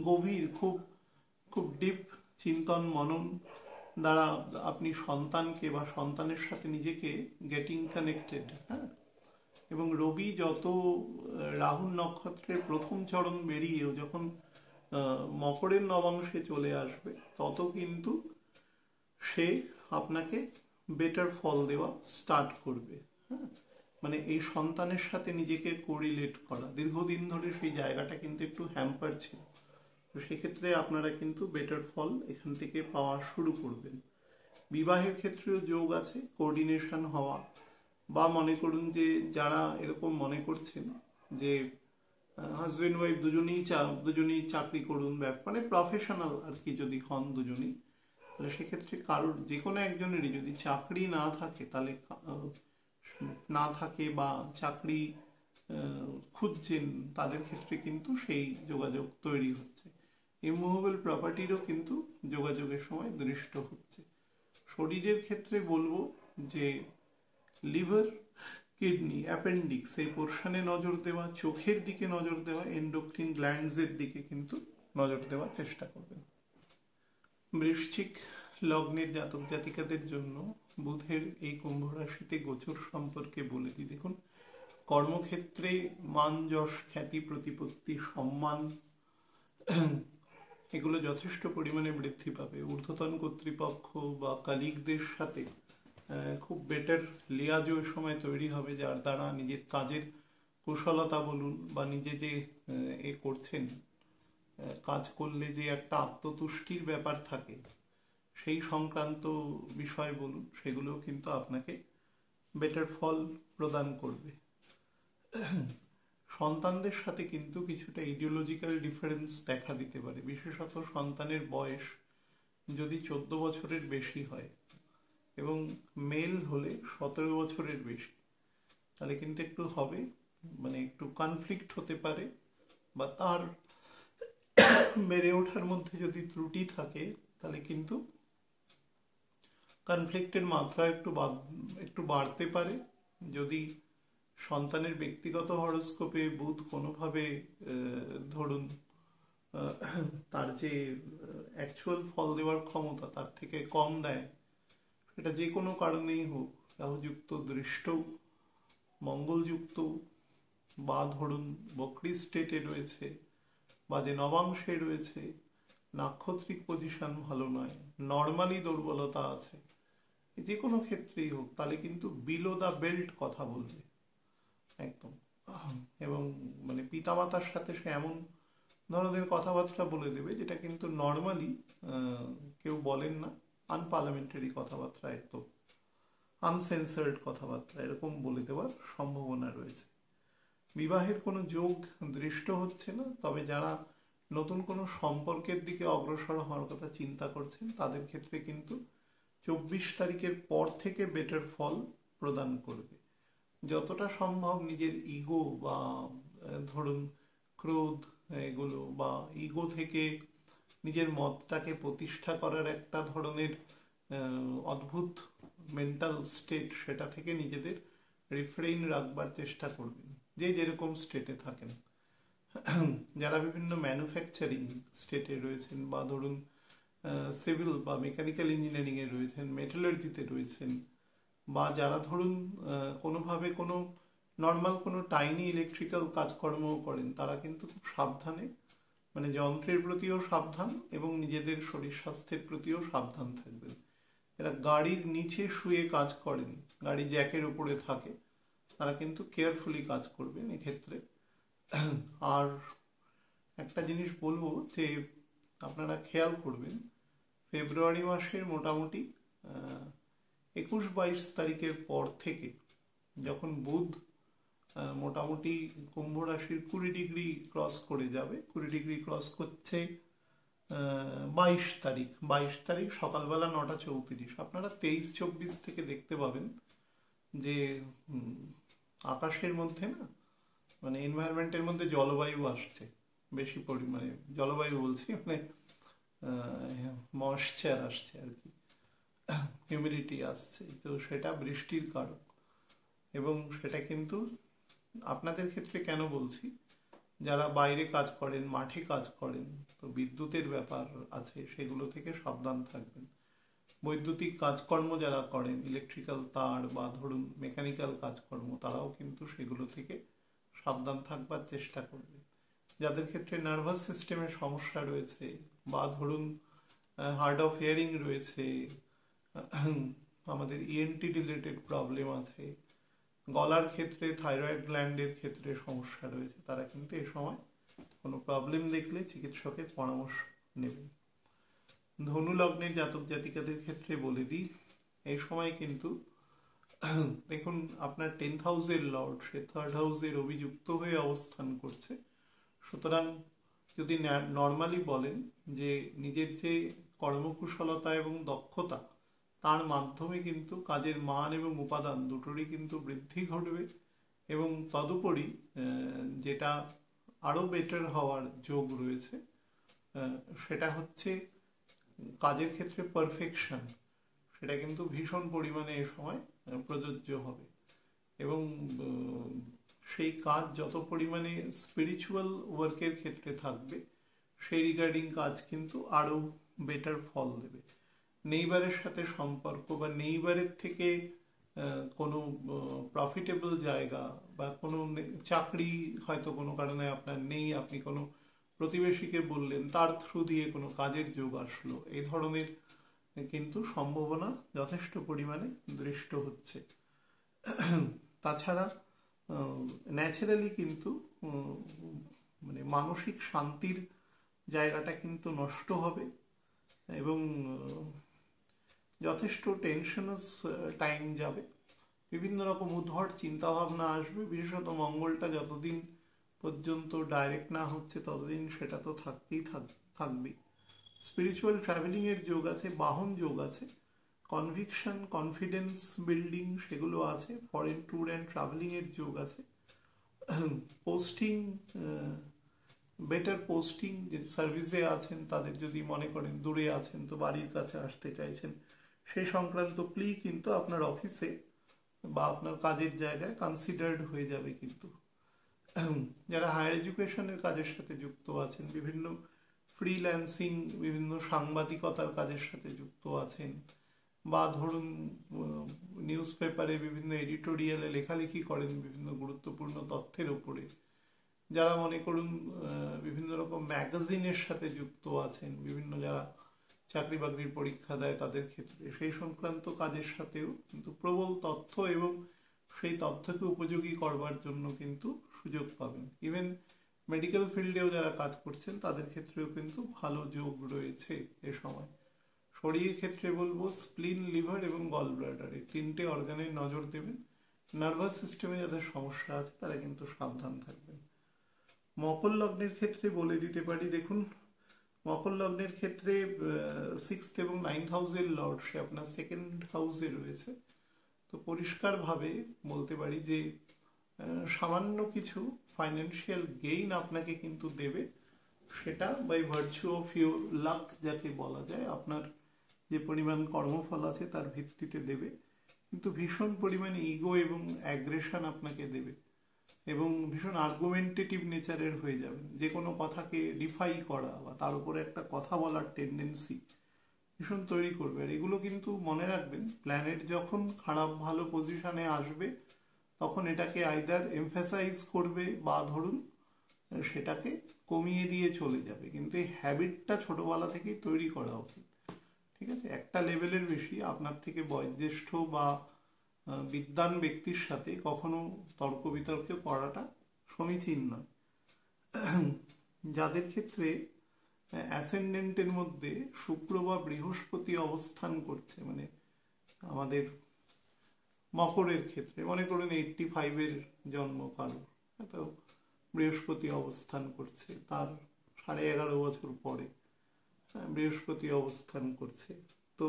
Speaker 1: গভীর খুব খুব ডিপ চিন্তন মনন দ্বারা আপনি সন্তানকে বা সন্তানের সাথে নিজেকে গেটিং কানেক্টেড, হ্যাঁ। এবং রবি যত রাহু নক্ষত্রের প্রথম চরণ বেরিয়েও যখন মকরের নবাংশে চলে আসবে, তত কিন্তু সে আপনাকে বেটার ফল দেওয়া স্টার্ট করবে, হ্যাঁ। মানে এই সন্তানের সাথে নিজেকে কোরিলেট করা, দীর্ঘদিন ধরে সেই জায়গাটা কিন্তু একটু হ্যাম্পার ছিল। তো সেক্ষেত্রে আপনারা কিন্তু বেটার ফল এখান থেকে পাওয়া শুরু করবেন। বিবাহের ক্ষেত্রেও যোগ আছে, কোঅর্ডিনেশন হওয়া, বা মনে করুন যে যারা এরকম মনে করছেন যে হাজব্যান্ড ওয়াইফ দুজনেই চাকরি করুন, মানে প্রফেশনাল আর কি যদি হন দুজনেই, তাহলে সেক্ষেত্রে কারোর যে কোনো একজনেরই যদি চাকরি না থাকে, তাহলে না থাকে বা চাকরি খুঁজছেন, তাদের ক্ষেত্রে কিন্তু সেই যোগাযোগ তৈরি হচ্ছে। ইমুভেবল প্রপার্টিরও কিন্তু যোগাযোগের সময় দৃষ্ট হচ্ছে। শরীরের ক্ষেত্রে বলবো যে লিভার, কিডনি, অ্যাপেন্ডিক্স এই পোর্শনে নজর দেওয়া, চোখের দিকে নজর দেওয়া, এন্ডোক্রিন গ্ল্যান্ডসের দিকে কিন্তু নজর দেওয়ার চেষ্টা করবেন। বৃশ্চিক লগ্নের জাতক জাতিকাদের জন্য বুধের এই কুম্ভ রাশিতে গোচর সম্পর্কে বলে দিই। দেখুন, কর্মক্ষেত্রে মান, যশ, খ্যাতি, প্রতিপত্তি, সম্মান এগুলো যথেষ্ট পরিমাণে বৃদ্ধি পাবে। ঊর্ধ্বতন কর্তৃপক্ষ বা কালিগদের সাথে খুব বেটার লিয়াজও সময় তৈরি হবে, যার দ্বারা নিজের কাজের কুশলতা বলুন বা নিজে যে করছেন, কাজ করলে যে একটা আত্মতুষ্টির ব্যাপার থাকে, সেই সংক্রান্ত বিষয় বলুন, সেগুলোও কিন্তু আপনাকে বেটার ফল প্রদান করবে। সন্তানদের সাথে কিন্তু কিছুটা ইডিওলজিক্যাল ডিফারেন্স দেখা দিতে পারে, বিশেষত সন্তানের বয়স যদি 14 বছরের বেশি হয় এবং মেল হলে 17 বছরের বেশি, তাহলে কিন্তু একটু হবে, মানে একটু কনফ্লিক্ট হতে পারে, বা তার বেড়ে ওঠার মধ্যে যদি ত্রুটি থাকে, তাহলে কিন্তু কনফ্লিক্টের মাত্রা একটু বাড়তে পারে। যদি সন্তানের ব্যক্তিগত হরোস্কোপে বুধ কোনোভাবে ধরুন তার যে অ্যাকচুয়াল ফল দেওয়ার ক্ষমতা তার থেকে কম দেয়, সেটা যে কোনো কারণেই হোক, রাহুযুক্ত, দৃষ্ট, মঙ্গলযুক্ত, বা ধরুন বকরি স্টেটে রয়েছে, বা যে নবাংশে রয়েছে, নাক্ষত্রিক পজিশন ভালো নয়, নর্মালি দুর্বলতা আছে, যে কোনো ক্ষেত্রেই হোক, তাহলে কিন্তু বিলো দ্য বেল্ট কথা বলবে একদম। এবং মানে পিতামাতার সাথে সে এমন ধরনের কথাবার্তা বলে দেবে যেটা কিন্তু নর্মালি কেউ বলেন না, আনপার্লামেন্টারি কথাবার্তা, একদম আনসেন্সার্ড কথাবার্তা এরকম বলে দেওয়ার সম্ভাবনা রয়েছে। বিবাহের কোনো যোগ দৃষ্ট হচ্ছে না, তবে যারা নতুন কোনো সম্পর্কের দিকে অগ্রসর হওয়ার কথা চিন্তা করছেন, তাদের ক্ষেত্রে কিন্তু 24 তারিখের পর থেকে বেটার ফল প্রদান করবে। যতটা সম্ভব নিজের ইগো বা ধরুন ক্রোধ এগুলো, বা ইগো থেকে নিজের মতটাকে প্রতিষ্ঠা করার একটা ধরনের অদ্ভুত মেন্টাল স্টেট, সেটা থেকে নিজেদের রিফ্রেইন রাখবার চেষ্টা করবেন, যে যেরকম স্টেটে থাকেন। যারা বিভিন্ন ম্যানুফ্যাকচারিং স্টেটে রয়েছেন, বা ধরুন সিভিল বা মেকানিক্যাল ইঞ্জিনিয়ারিংয়ে রয়েছেন, মেটালার্জিতে রয়েছেন, বা যারা ধরুন কোনোভাবে কোনো নর্মাল কোনো টাইনি ইলেকট্রিক্যাল কাজকর্ম করেন, তারা কিন্তু খুব সাবধানে, মানে যন্ত্রের প্রতিও সাবধান এবং নিজেদের শরীর স্বাস্থ্যের প্রতিও সাবধান থাকবেন। এরা গাড়ির নিচে শুয়ে কাজ করেন, গাড়ি জ্যাকের উপরে থাকে, তারা কিন্তু কেয়ারফুলি কাজ করবেন এক্ষেত্রে। আর একটা জিনিস বলবো যে আপনারা খেয়াল করবেন, ফেব্রুয়ারি মাসের মোটামুটি 21-22 তারিখের পর থেকে যখন বুধ মোটামুটি কুম্ভ রাশির 20 ডিগ্রি ক্রস করে যাবে, 20 ডিগ্রি ক্রস করছে 22 তারিখ সকালবেলা 9:34। আপনারা 23-24 থেকে দেখতে পাবেন যে আকাশের মধ্যে না, মানে এনভায়রনমেন্টের মধ্যে জলবায়ু আসছে বেশি পরিমাণে। জলবায়ু বলছি মানে ময়েশ্চার আসছে আর কি, হিউমিডিটি আসছে, তো সেটা বৃষ্টির কারক। এবং সেটা কিন্তু আপনাদের ক্ষেত্রে কেন বলছি, যারা বাইরে কাজ করেন, মাঠে কাজ করেন, তো বিদ্যুতের ব্যাপার আছে, সেগুলো থেকে সাবধান থাকবেন। বৈদ্যুতিক কাজকর্ম যারা করেন, ইলেকট্রিক্যাল তার বা ধরুন মেকানিক্যাল কাজকর্ম, তারাও কিন্তু সেগুলো থেকে সাবধান থাকবার চেষ্টা করবে। যাদের ক্ষেত্রে নার্ভাস সিস্টেমের সমস্যা রয়েছে বা ধরুন হার্ড অফ হিয়ারিং রয়েছে, আমাদের ইএনটি রিলেটেড প্রবলেম আছে, গলার ক্ষেত্রে থাইরয়েড গ্ল্যান্ডের ক্ষেত্রে সমস্যা রয়েছে, তারা কিন্তু এই সময় কোনো প্রবলেম দেখলে চিকিৎসকের পরামর্শ নেবেন। ধনু লগ্নের জাতক জাতিকাদের ক্ষেত্রে বলে দিই, এই সময় কিন্তু দেখুন আপনার 10th হাউসের লর্ড সে 3rd হাউসের অভিযুক্ত হয়ে অবস্থান করছে। সুতরাং যদি নর্মালি বলেন যে নিজের যে কর্মকুশলতা এবং দক্ষতা, তার মাধ্যমে কিন্তু কাজের মান এবং উপাদান দুটোরই কিন্তু বৃদ্ধি ঘটবে। এবং তদুপরি যেটা আরও বেটার হওয়ার যোগ রয়েছে সেটা হচ্ছে কাজের ক্ষেত্রে পারফেকশন, সেটা কিন্তু ভীষণ পরিমাণে এ সময় প্রযোজ্য হবে। এবং সেই কাজ যত পরিমাণে স্পিরিচুয়াল ওয়ার্কের ক্ষেত্রে থাকবে, সেই রিগার্ডিং কাজ কিন্তু আরও বেটার ফল দেবে। নেইবারের সাথে সম্পর্ক বা নেইবারের থেকে কোনো প্রফিটেবল জায়গা বা কোনো চাকরি হয়তো কোনো কারণে আপনার নেই, আপনি কোনো প্রতিবেশীকে বললেন, তার থ্রু দিয়ে কোনো কাজের যোগ আসলো, এই ধরনের কিন্তু সম্ভাবনা যথেষ্ট পরিমাণে দৃষ্ট হচ্ছে। তাছাড়া ন্যাচারালি কিন্তু মানে মানসিক শান্তির জায়গাটা কিন্তু নষ্ট হবে এবং যথেষ্ট টেনশনাস টাইম যাবে, বিভিন্ন রকম উদ্ভট চিন্তাভাবনা আসবে। বিশেষত মঙ্গলটা যতদিন পর্যন্ত ডাইরেক্ট না হচ্ছে ততদিন সেটা তো থাকবেই। স্পিরিচুয়াল ট্রাভেলিংয়ের যোগ আছে, বাহন যোগ আছে, কনভিকশন, কনফিডেন্স বিল্ডিং সেগুলো আছে, ফরেন ট্যুর অ্যান্ড ট্রাভেলিংয়ের যোগ আছে, পোস্টিং, বেটার পোস্টিং, যে সার্ভিসে আছেন তাদের যদি মনে করেন দূরে আছেন তো বাড়ির কাছে আসতে চাইছেন, সেই সংক্রান্ত প্লি কিন্তু আপনার অফিসে বা আপনার কাজের জায়গায় কনসিডার্ড হয়ে যাবে। কিন্তু যারা হায়ার এডুকেশনের কাজের সাথে যুক্ত আছেন, বিভিন্ন ফ্রিল্যান্সিং, বিভিন্ন সাংবাদিকতার কাজের সাথে যুক্ত আছেন, বা ধরুন নিউজ পেপারে বিভিন্ন এডিটোরিয়ালে লেখালেখি করেন বিভিন্ন গুরুত্বপূর্ণ তথ্যের উপরে, যারা মনে করুন বিভিন্ন রকম ম্যাগাজিনের সাথে যুক্ত আছেন, বিভিন্ন যারা চাকরি বাকরির পরীক্ষা দেয় তাদের ক্ষেত্রে সেই সংক্রান্ত কাজের সাথেও কিন্তু প্রবল তথ্য এবং সেই তথ্যকে উপযোগী করবার জন্য কিন্তু সুযোগ পাবেন। ইভেন মেডিকেল ফিল্ডেও যারা কাজ করছেন তাদের ক্ষেত্রেও কিন্তু ভালো যোগ রয়েছে এ সময়। শরীরের ক্ষেত্রে বলবো স্প্লিন, লিভার এবং গল ব্লাডার, এই 3টে অর্গানে নজর দেবেন। নার্ভাস সিস্টেমে যাদের সমস্যা আছে তারা কিন্তু সাবধান থাকবেন। মকর লগ্নের ক্ষেত্রে বলে দিতে পারি, দেখুন মকর লগ্নের ক্ষেত্রে 6th এবং 9th হাউসের লর্ড সে আপনার 2nd হাউসে রয়েছে। তো পরিষ্কারভাবে বলতে পারি যে সামান্য কিছু ফাইন্যান্সিয়াল গেইন আপনাকে কিন্তু দেবে, সেটা by virtue of your luck যাকে বলা যায়, আপনার যে পরিমাণ কর্মফল আছে তার ভিত্তিতে দেবে। কিন্তু ভীষণ পরিমাণে ইগো এবং অ্যাগ্রেশন আপনাকে দেবে এবং ভীষণ আর্গুমেন্টেটিভ নেচারের হয়ে যাবেন। যে কোনো কথাকে ডিফাই করা বা তার উপরে একটা কথা বলার টেন্ডেন্সি ভীষণ তৈরি করবে। আর এগুলো কিন্তু মনে রাখবেন, প্ল্যানেট যখন খারাপ ভালো পজিশনে আসবে তখন এটাকে আইদার এমফাসাইজ করবে বা ধরুন সেটাকে কমিয়ে দিয়ে চলে যাবে। কিন্তু এই হ্যাবিটটা ছোটবেলা থেকেই তৈরি করা উচিত, ঠিক ঠিক আছে, একটা লেভেলের বেশি আপনার থেকে বয়োজ্যেষ্ঠ বা বিদ্বান ব্যক্তির সাথে কখনো তর্ক বিতর্ক করাটা সমীচীন নয়। যাদের ক্ষেত্রে অ্যাসেন্ডেন্টের মধ্যে শুক্র বা বৃহস্পতি অবস্থান করছে, মানে আমাদের মকরের ক্ষেত্রে মনে করুন 85-এর জন্ম কারো, তো বৃহস্পতি অবস্থান করছে, তার 11.5 বছর পরে বৃহস্পতি অবস্থান করছে, তো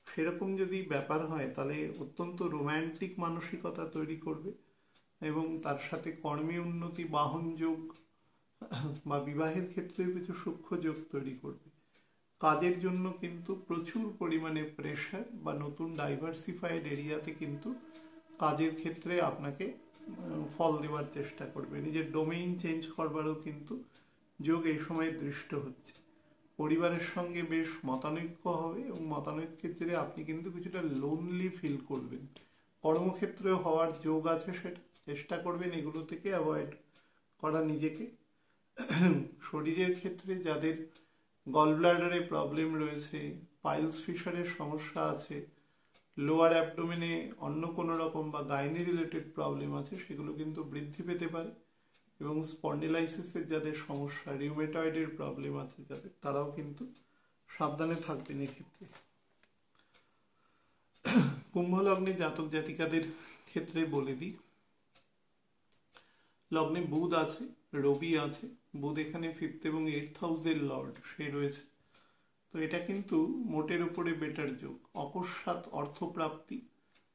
Speaker 1: সেরকম যদি ব্যাপার হয় তাহলে অত্যন্ত রোম্যান্টিক মানসিকতা তৈরি করবে এবং তার সাথে কর্মে উন্নতি, বাহন যোগ বা বিবাহের ক্ষেত্রেও কিছু সূক্ষ্ম যোগ তৈরি করবে। কাজের জন্য কিন্তু প্রচুর পরিমাণে প্রেশার বা নতুন ডাইভার্সিফাইড এরিয়াতে কিন্তু কাজের ক্ষেত্রে আপনাকে ফল দেওয়ার চেষ্টা করবে। নিজের ডোমেইন চেঞ্জ করবারও কিন্তু যোগ এই সময় দৃষ্ট হচ্ছে। পরিবারের সঙ্গে বেশ মতানৈক্য হবে এবং মতানৈক্যের জেরে আপনি কিন্তু কিছুটা লোনলি ফিল করবেন। কর্মক্ষেত্রেও হওয়ার যোগ আছে, সেটা চেষ্টা করবেন এগুলো থেকে অ্যাভয়েড করা নিজেকে। শরীরের ক্ষেত্রে যাদের গল ব্লাডারে প্রবলেম রয়েছে, পাইলস ফিশারের সমস্যা আছে, লোয়ার অ্যাবডোমেনে অন্য কোনো রকম বা গাইনি রিলেটেড প্রবলেম আছে, সেগুলো কিন্তু বৃদ্ধি পেতে পারে। এবং স্পন্ডিলাইসিসের যাদের সমস্যা, রিউমেটয়েডের প্রবলেম আছে যাদের, তারাও কিন্তু সাবধানে থাকবেন এক্ষেত্রে। কুম্ভ লগ্নে জাতক জাতিকাদের ক্ষেত্রে বলে দিই, লগ্নে বুধ আছে, রবি আছে। বুধ এখানে 5th এবং 8th হাউসের লর্ড, সে রয়েছে। তো এটা কিন্তু মোটের উপরে বেটার যোগ। অকস্মাৎ অর্থপ্রাপ্তি,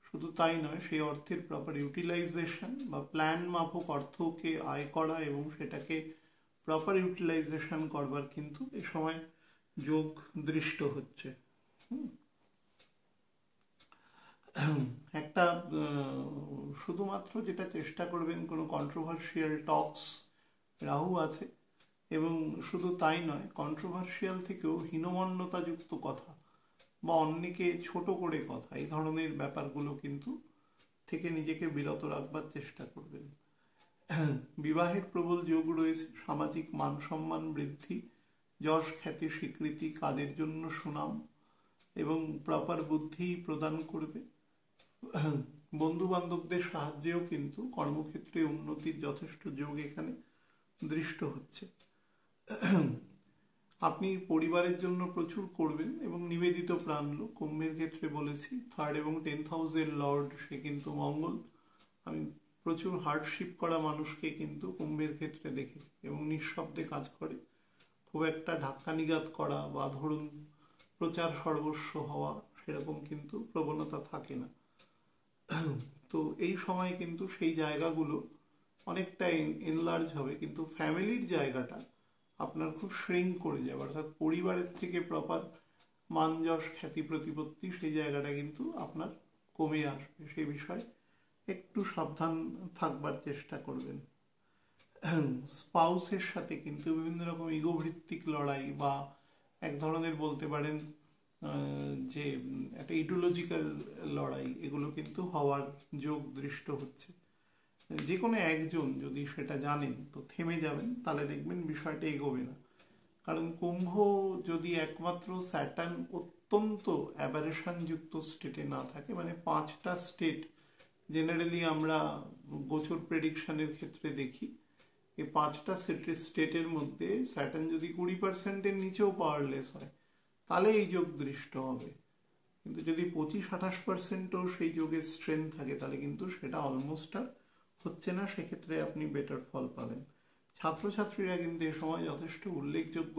Speaker 1: শুধু তাই নয়, সেই অর্থের প্রপার ইউটিলাইজেশন বা প্ল্যান মাফক অর্থকে আয় করা এবং সেটাকে প্রপার ইউটিলাইজেশন করবার কিন্তু এ সময় যোগ দৃষ্ট হচ্ছে। একটা শুধুমাত্র যেটা চেষ্টা করবেন, কোনো কন্ট্রোভার্সিয়াল টক্স, রাহু আছে, এবং শুধু তাই নয়, কন্ট্রোভার্সিয়াল থেকেও হীনমন্যতাযুক্ত কথা বা অন্যকে ছোট করে কথা, এই ধরনের ব্যাপারগুলো কিন্তু থেকে নিজেকে বিরত রাখবার চেষ্টা করবেন। বিবাহের প্রবল যোগ রয়েছে। সামাজিক মান সম্মান বৃদ্ধি, যশ খ্যাতি স্বীকৃতি, কাজের জন্য সুনাম এবং প্রপার বুদ্ধি প্রদান করবে। বন্ধু বান্ধবদের সাহায্যেও কিন্তু কর্মক্ষেত্রে উন্নতির যথেষ্ট যোগ এখানে দৃষ্ট হচ্ছে। আপনি পরিবারের জন্য প্রচুর করবেন এবং নিবেদিত প্রাণ লোক। কুম্ভের ক্ষেত্রে বলেছি 3rd এবং 10th হাউসের লর্ড, সে কিন্তু মঙ্গল। আমি প্রচুর হার্ডশিপ করা মানুষকে কিন্তু কুম্ভের ক্ষেত্রে দেখেছি এবং নিঃশব্দে কাজ করে। খুব একটা ধাক্কা নিঘাত করা বা ধরুন প্রচার সর্বস্ব হওয়া, সেরকম কিন্তু প্রবণতা থাকে না। তো এই সময় কিন্তু সেই জায়গাগুলো অনেকটা এনলার্জ হবে, কিন্তু ফ্যামিলির জায়গাটা আপনার খুব শ্রিঙ্ক করে যাবে, অর্থাৎ পরিবারের থেকে প্রপার মান যশ খ্যাতি প্রতিপত্তি, সেই জায়গাটা কিন্তু আপনার কমে আসবে। সেই বিষয়ে একটু সাবধান থাকবার চেষ্টা করবেন। স্পাউসের সাথে কিন্তু বিভিন্ন রকম ইগোভিত্তিক লড়াই বা এক ধরনের বলতে পারেন যে একটা ইডিওলজিক্যাল লড়াই, এগুলো কিন্তু হওয়ার যোগ দৃষ্ট হচ্ছে। যে কোনো একজন যদি সেটা জানেন তো থেমে যাবেন, তাহলে দেখবেন বিষয়টা এগোবে না। কারণ কুম্ভ যদি একমাত্র স্যাটার্ন অত্যন্ত অ্যাবারেশন যুক্ত স্টেটে না থাকে, মানে 5টা স্টেট জেনারেলি আমরা গোচর প্রেডিকশনের ক্ষেত্রে দেখি, এই 5টা স্টেটের মধ্যে স্যাটার্ন যদি 20%-এর নিচেও পাওয়ারলেস হয় তাহলে এই যোগ দৃষ্ট হবে। কিন্তু যদি 25-28%ও সেই যোগের স্ট্রেংথ থাকে তাহলে কিন্তু সেটা অলমোস্ট আর হচ্ছে না, সেক্ষেত্রে আপনি বেটার ফল পাবেন। ছাত্রছাত্রীরা কিন্তু এ সময় যথেষ্ট উল্লেখযোগ্য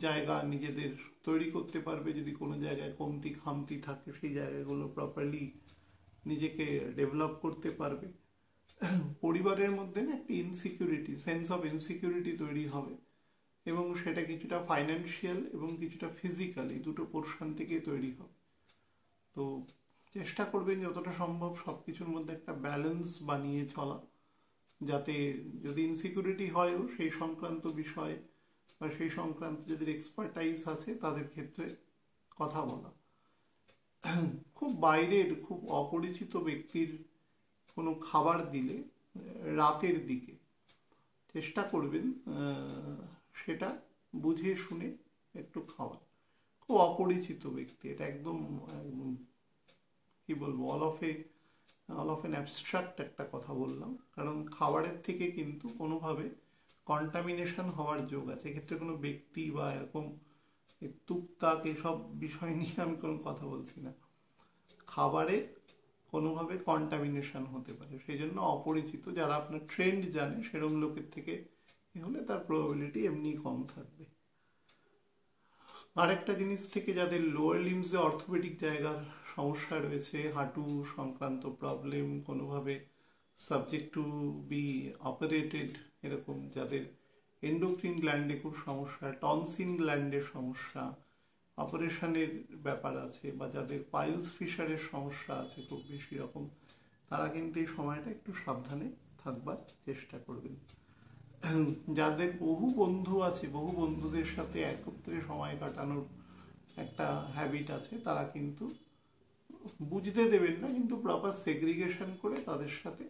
Speaker 1: জায়গা নিজেদের তৈরি করতে পারবে। যদি কোনো জায়গায় কমতি খামতি থাকে সেই জায়গাগুলো প্রপারলি নিজেকে ডেভেলপ করতে পারবে। পরিবারের মধ্যে না একটি ইনসিকিউরিটি, সেন্স অফ ইনসিকিউরিটি তৈরি হবে এবং সেটা কিছুটা ফাইন্যান্সিয়াল এবং কিছুটা ফিজিক্যাল, এই দুটো পোর্শন থেকে তৈরি হবে। তো চেষ্টা করবেন যতটা সম্ভব সব কিছুর মধ্যে একটা ব্যালেন্স বানিয়ে চলা, যাতে যদি ইনসিকিউরিটি হয়ও সেই সংক্রান্ত বিষয় বা সেই সংক্রান্ত যাদের এক্সপার্টাইজ আছে তাদের ক্ষেত্রে কথা বলা। খুব বাইরের খুব অপরিচিত ব্যক্তির কোনো খাবার দিলে রাতের দিকে চেষ্টা করবেন সেটা বুঝে শুনে একটু খাওয়া। খুব অপরিচিত ব্যক্তি, এটা একদম কি বলবো অল অফ এন অ্যাবস্ট্রাক্ট একটা কথা বললাম, কারণ খাবারের থেকে কিন্তু কোনোভাবে কন্টামিনেশন হওয়ার যোগ আছে। এক্ষেত্রে কোনো ব্যক্তি বা এরকম তুকতাক এসব বিষয় নিয়ে আমি কোনো কথা বলছি না, খাবারে কোনোভাবে কন্টামিনেশন হতে পারে, সেই জন্য অপরিচিত যারা আপনার ট্রেন্ড জানে সেরকম লোকের থেকে হলে তার প্রবাবিলিটি এমনি কম থাকবে। আরেকটা জিনিস থেকে যাদের লোয়ার লিমসে অর্থোপেডিক জায়গার সমস্যা রয়েছে, হাঁটু সংক্রান্ত প্রবলেম, কোনোভাবে সাবজেক্ট টু বি অপারেটেড, এরকম যাদের এন্ডোক্রিন গ্ল্যান্ডে খুব সমস্যা, টনসিন গ্ল্যান্ডের সমস্যা, অপারেশনের ব্যাপার আছে, বা যাদের পাইলস ফিশারের সমস্যা আছে খুব বেশি রকম, তারা কিন্তু এই সময়টা একটু সাবধানে থাকবার চেষ্টা করবেন। যাদের বহু বন্ধু আছে, বহু বন্ধুদের সাথে একত্রে সময় কাটানোর একটা হ্যাবিট আছে, তারা কিন্তু বুঝতে দেবেন না, কিন্তু প্রপার সেগ্রিগেশন করে তাদের সাথে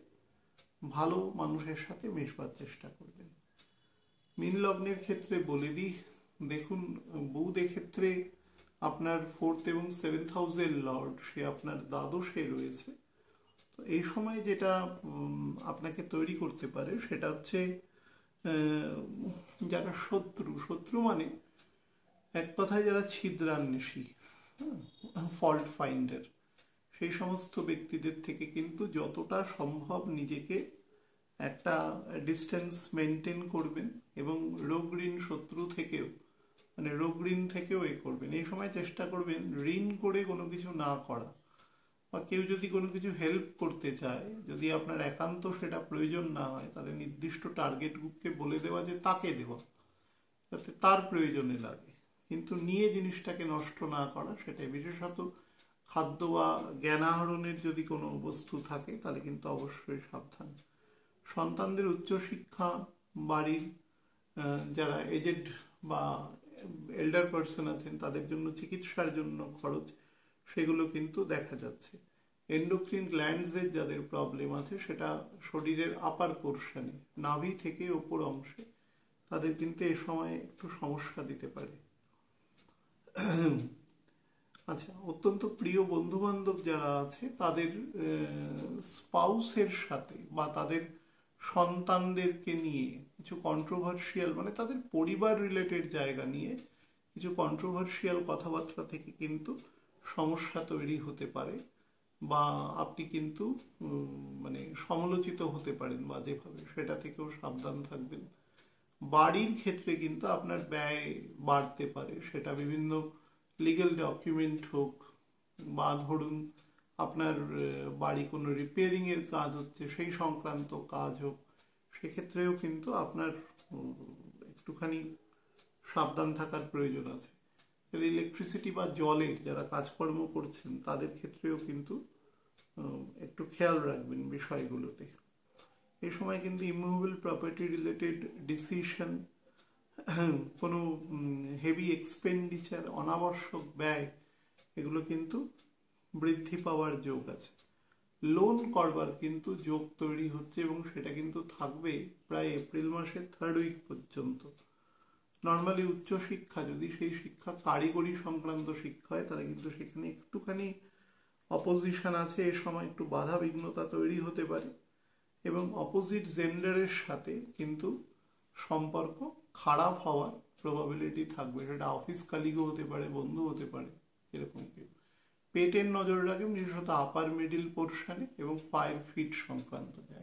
Speaker 1: ভালো মানুষের সাথে মেশবার চেষ্টা করবেন। মীন লগ্নের ক্ষেত্রে বলে দিই, দেখুন বুধের ক্ষেত্রে আপনার 4th এবং 7th হাউসের লর্ড, সে আপনার দ্বাদশে রয়েছে। তো এই সময় যেটা আপনাকে তৈরি করতে পারে সেটা হচ্ছে যারা শত্রু মানে এক কথায় যারা ছিদ্রান্বেষী, ফল্ট ফাইন্ডার, সেই সমস্ত ব্যক্তিদের থেকে কিন্তু যতটা সম্ভব নিজেকে একটা ডিস্টেন্স মেনটেন করবেন, এবং রোগ ঋণ শত্রু থেকেও মানে রোগ ঋণ থেকেও করবেন। এই সময় চেষ্টা করবেন ঋণ করে কোনো কিছু না করা, বা কেউ যদি কোনো কিছু হেল্প করতে চায়, যদি আপনার একান্ত সেটা প্রয়োজন না হয়, তাহলে নির্দিষ্ট টার্গেট গ্রুপকে বলে দেওয়া যে তাকে দেওয়া, যাতে তার প্রয়োজনে লাগে, কিন্তু নিয়ে জিনিসটাকে নষ্ট না করা, সেটাই। বিশেষত খাদ্য বা জ্ঞান আহরণের যদি কোনো বস্তু থাকে তাহলে কিন্তু অবশ্যই সাবধান। সন্তানদের উচ্চশিক্ষা, বাড়ির যারা এজেড বা এল্ডার পার্সন আছেন তাদের জন্য চিকিৎসার জন্য খরচ, সেগুলো কিন্তু দেখা যাচ্ছে। এন্ডোক্রিন গ্ল্যান্ডসের যাদের প্রবলেম আছে, সেটা শরীরের আপার পোর্শনে, নাভি থেকে ওপর অংশে, তাদের কিন্তু এ সময় একটু সমস্যা দিতে পারে। আচ্ছা, অত্যন্ত প্রিয় বন্ধু বান্ধব যারা আছে তাদের স্পাউসের সাথে বা তাদের সন্তানদেরকে নিয়ে কিছু কন্ট্রোভার্সিয়াল, মানে তাদের পরিবার রিলেটেড জায়গা নিয়ে কিছু কন্ট্রোভার্সিয়াল কথাবার্তা থেকে কিন্তু সমস্যা তৈরি হতে পারে, বা আপনি কিন্তু মানে সমালোচিত হতে পারেন বাজেভাবে, সেটা থেকেও সাবধান থাকবেন। বাড়ির ক্ষেত্রে কিন্তু আপনার ব্যয় বাড়তে পারে, সেটা বিভিন্ন লিগ্যাল ডকুমেন্ট হোক, বা ধরুন আপনার বাড়ি কোনো রিপেয়ারিং এর কাজ হচ্ছে সেই সংক্রান্ত কাজ হোক, সেক্ষেত্রেও কিন্তু আপনার একটুখানি সাবধান থাকার প্রয়োজন আছে। ইলেকট্রিসিটি বা জলের যারা কাজকর্ম করছেন তাদের ক্ষেত্রেও কিন্তু একটু খেয়াল রাখবেন বিষয়গুলোতে। এই সময় কিন্তু ইমুভেবল প্রপার্টি রিলেটেড ডিসিশন, কোনো হেভি এক্সপেন্ডিচার, অনাবশ্যক ব্যয়, এগুলো কিন্তু বৃদ্ধি পাওয়ার যোগ আছে। লোন করবার কিন্তু যোগ তৈরি হচ্ছে, এবং সেটা কিন্তু থাকবে প্রায় এপ্রিল মাসের 3rd উইক পর্যন্ত। নর্মালি উচ্চশিক্ষা যদি সেই শিক্ষা কারিগরি সংক্রান্ত শিক্ষা হয়, তাহলে কিন্তু সেখানে একটুখানি অপোজিশন আছে, এ সময় একটু বাধা বিঘ্নতা তৈরি হতে পারে, এবং অপোজিট জেন্ডারের সাথে কিন্তু সম্পর্ক খারাপ হওয়ার প্রবাবিলিটি থাকবে। সেটা অফিস কালিগও হতে পারে, বন্ধু হতে পারে, এরকম কেউ। পেটের নজর রাখবেন, বিশেষত আপার মিডিল পোর্শনে এবং পায়ের ফিট সংক্রান্ত জায়গায়।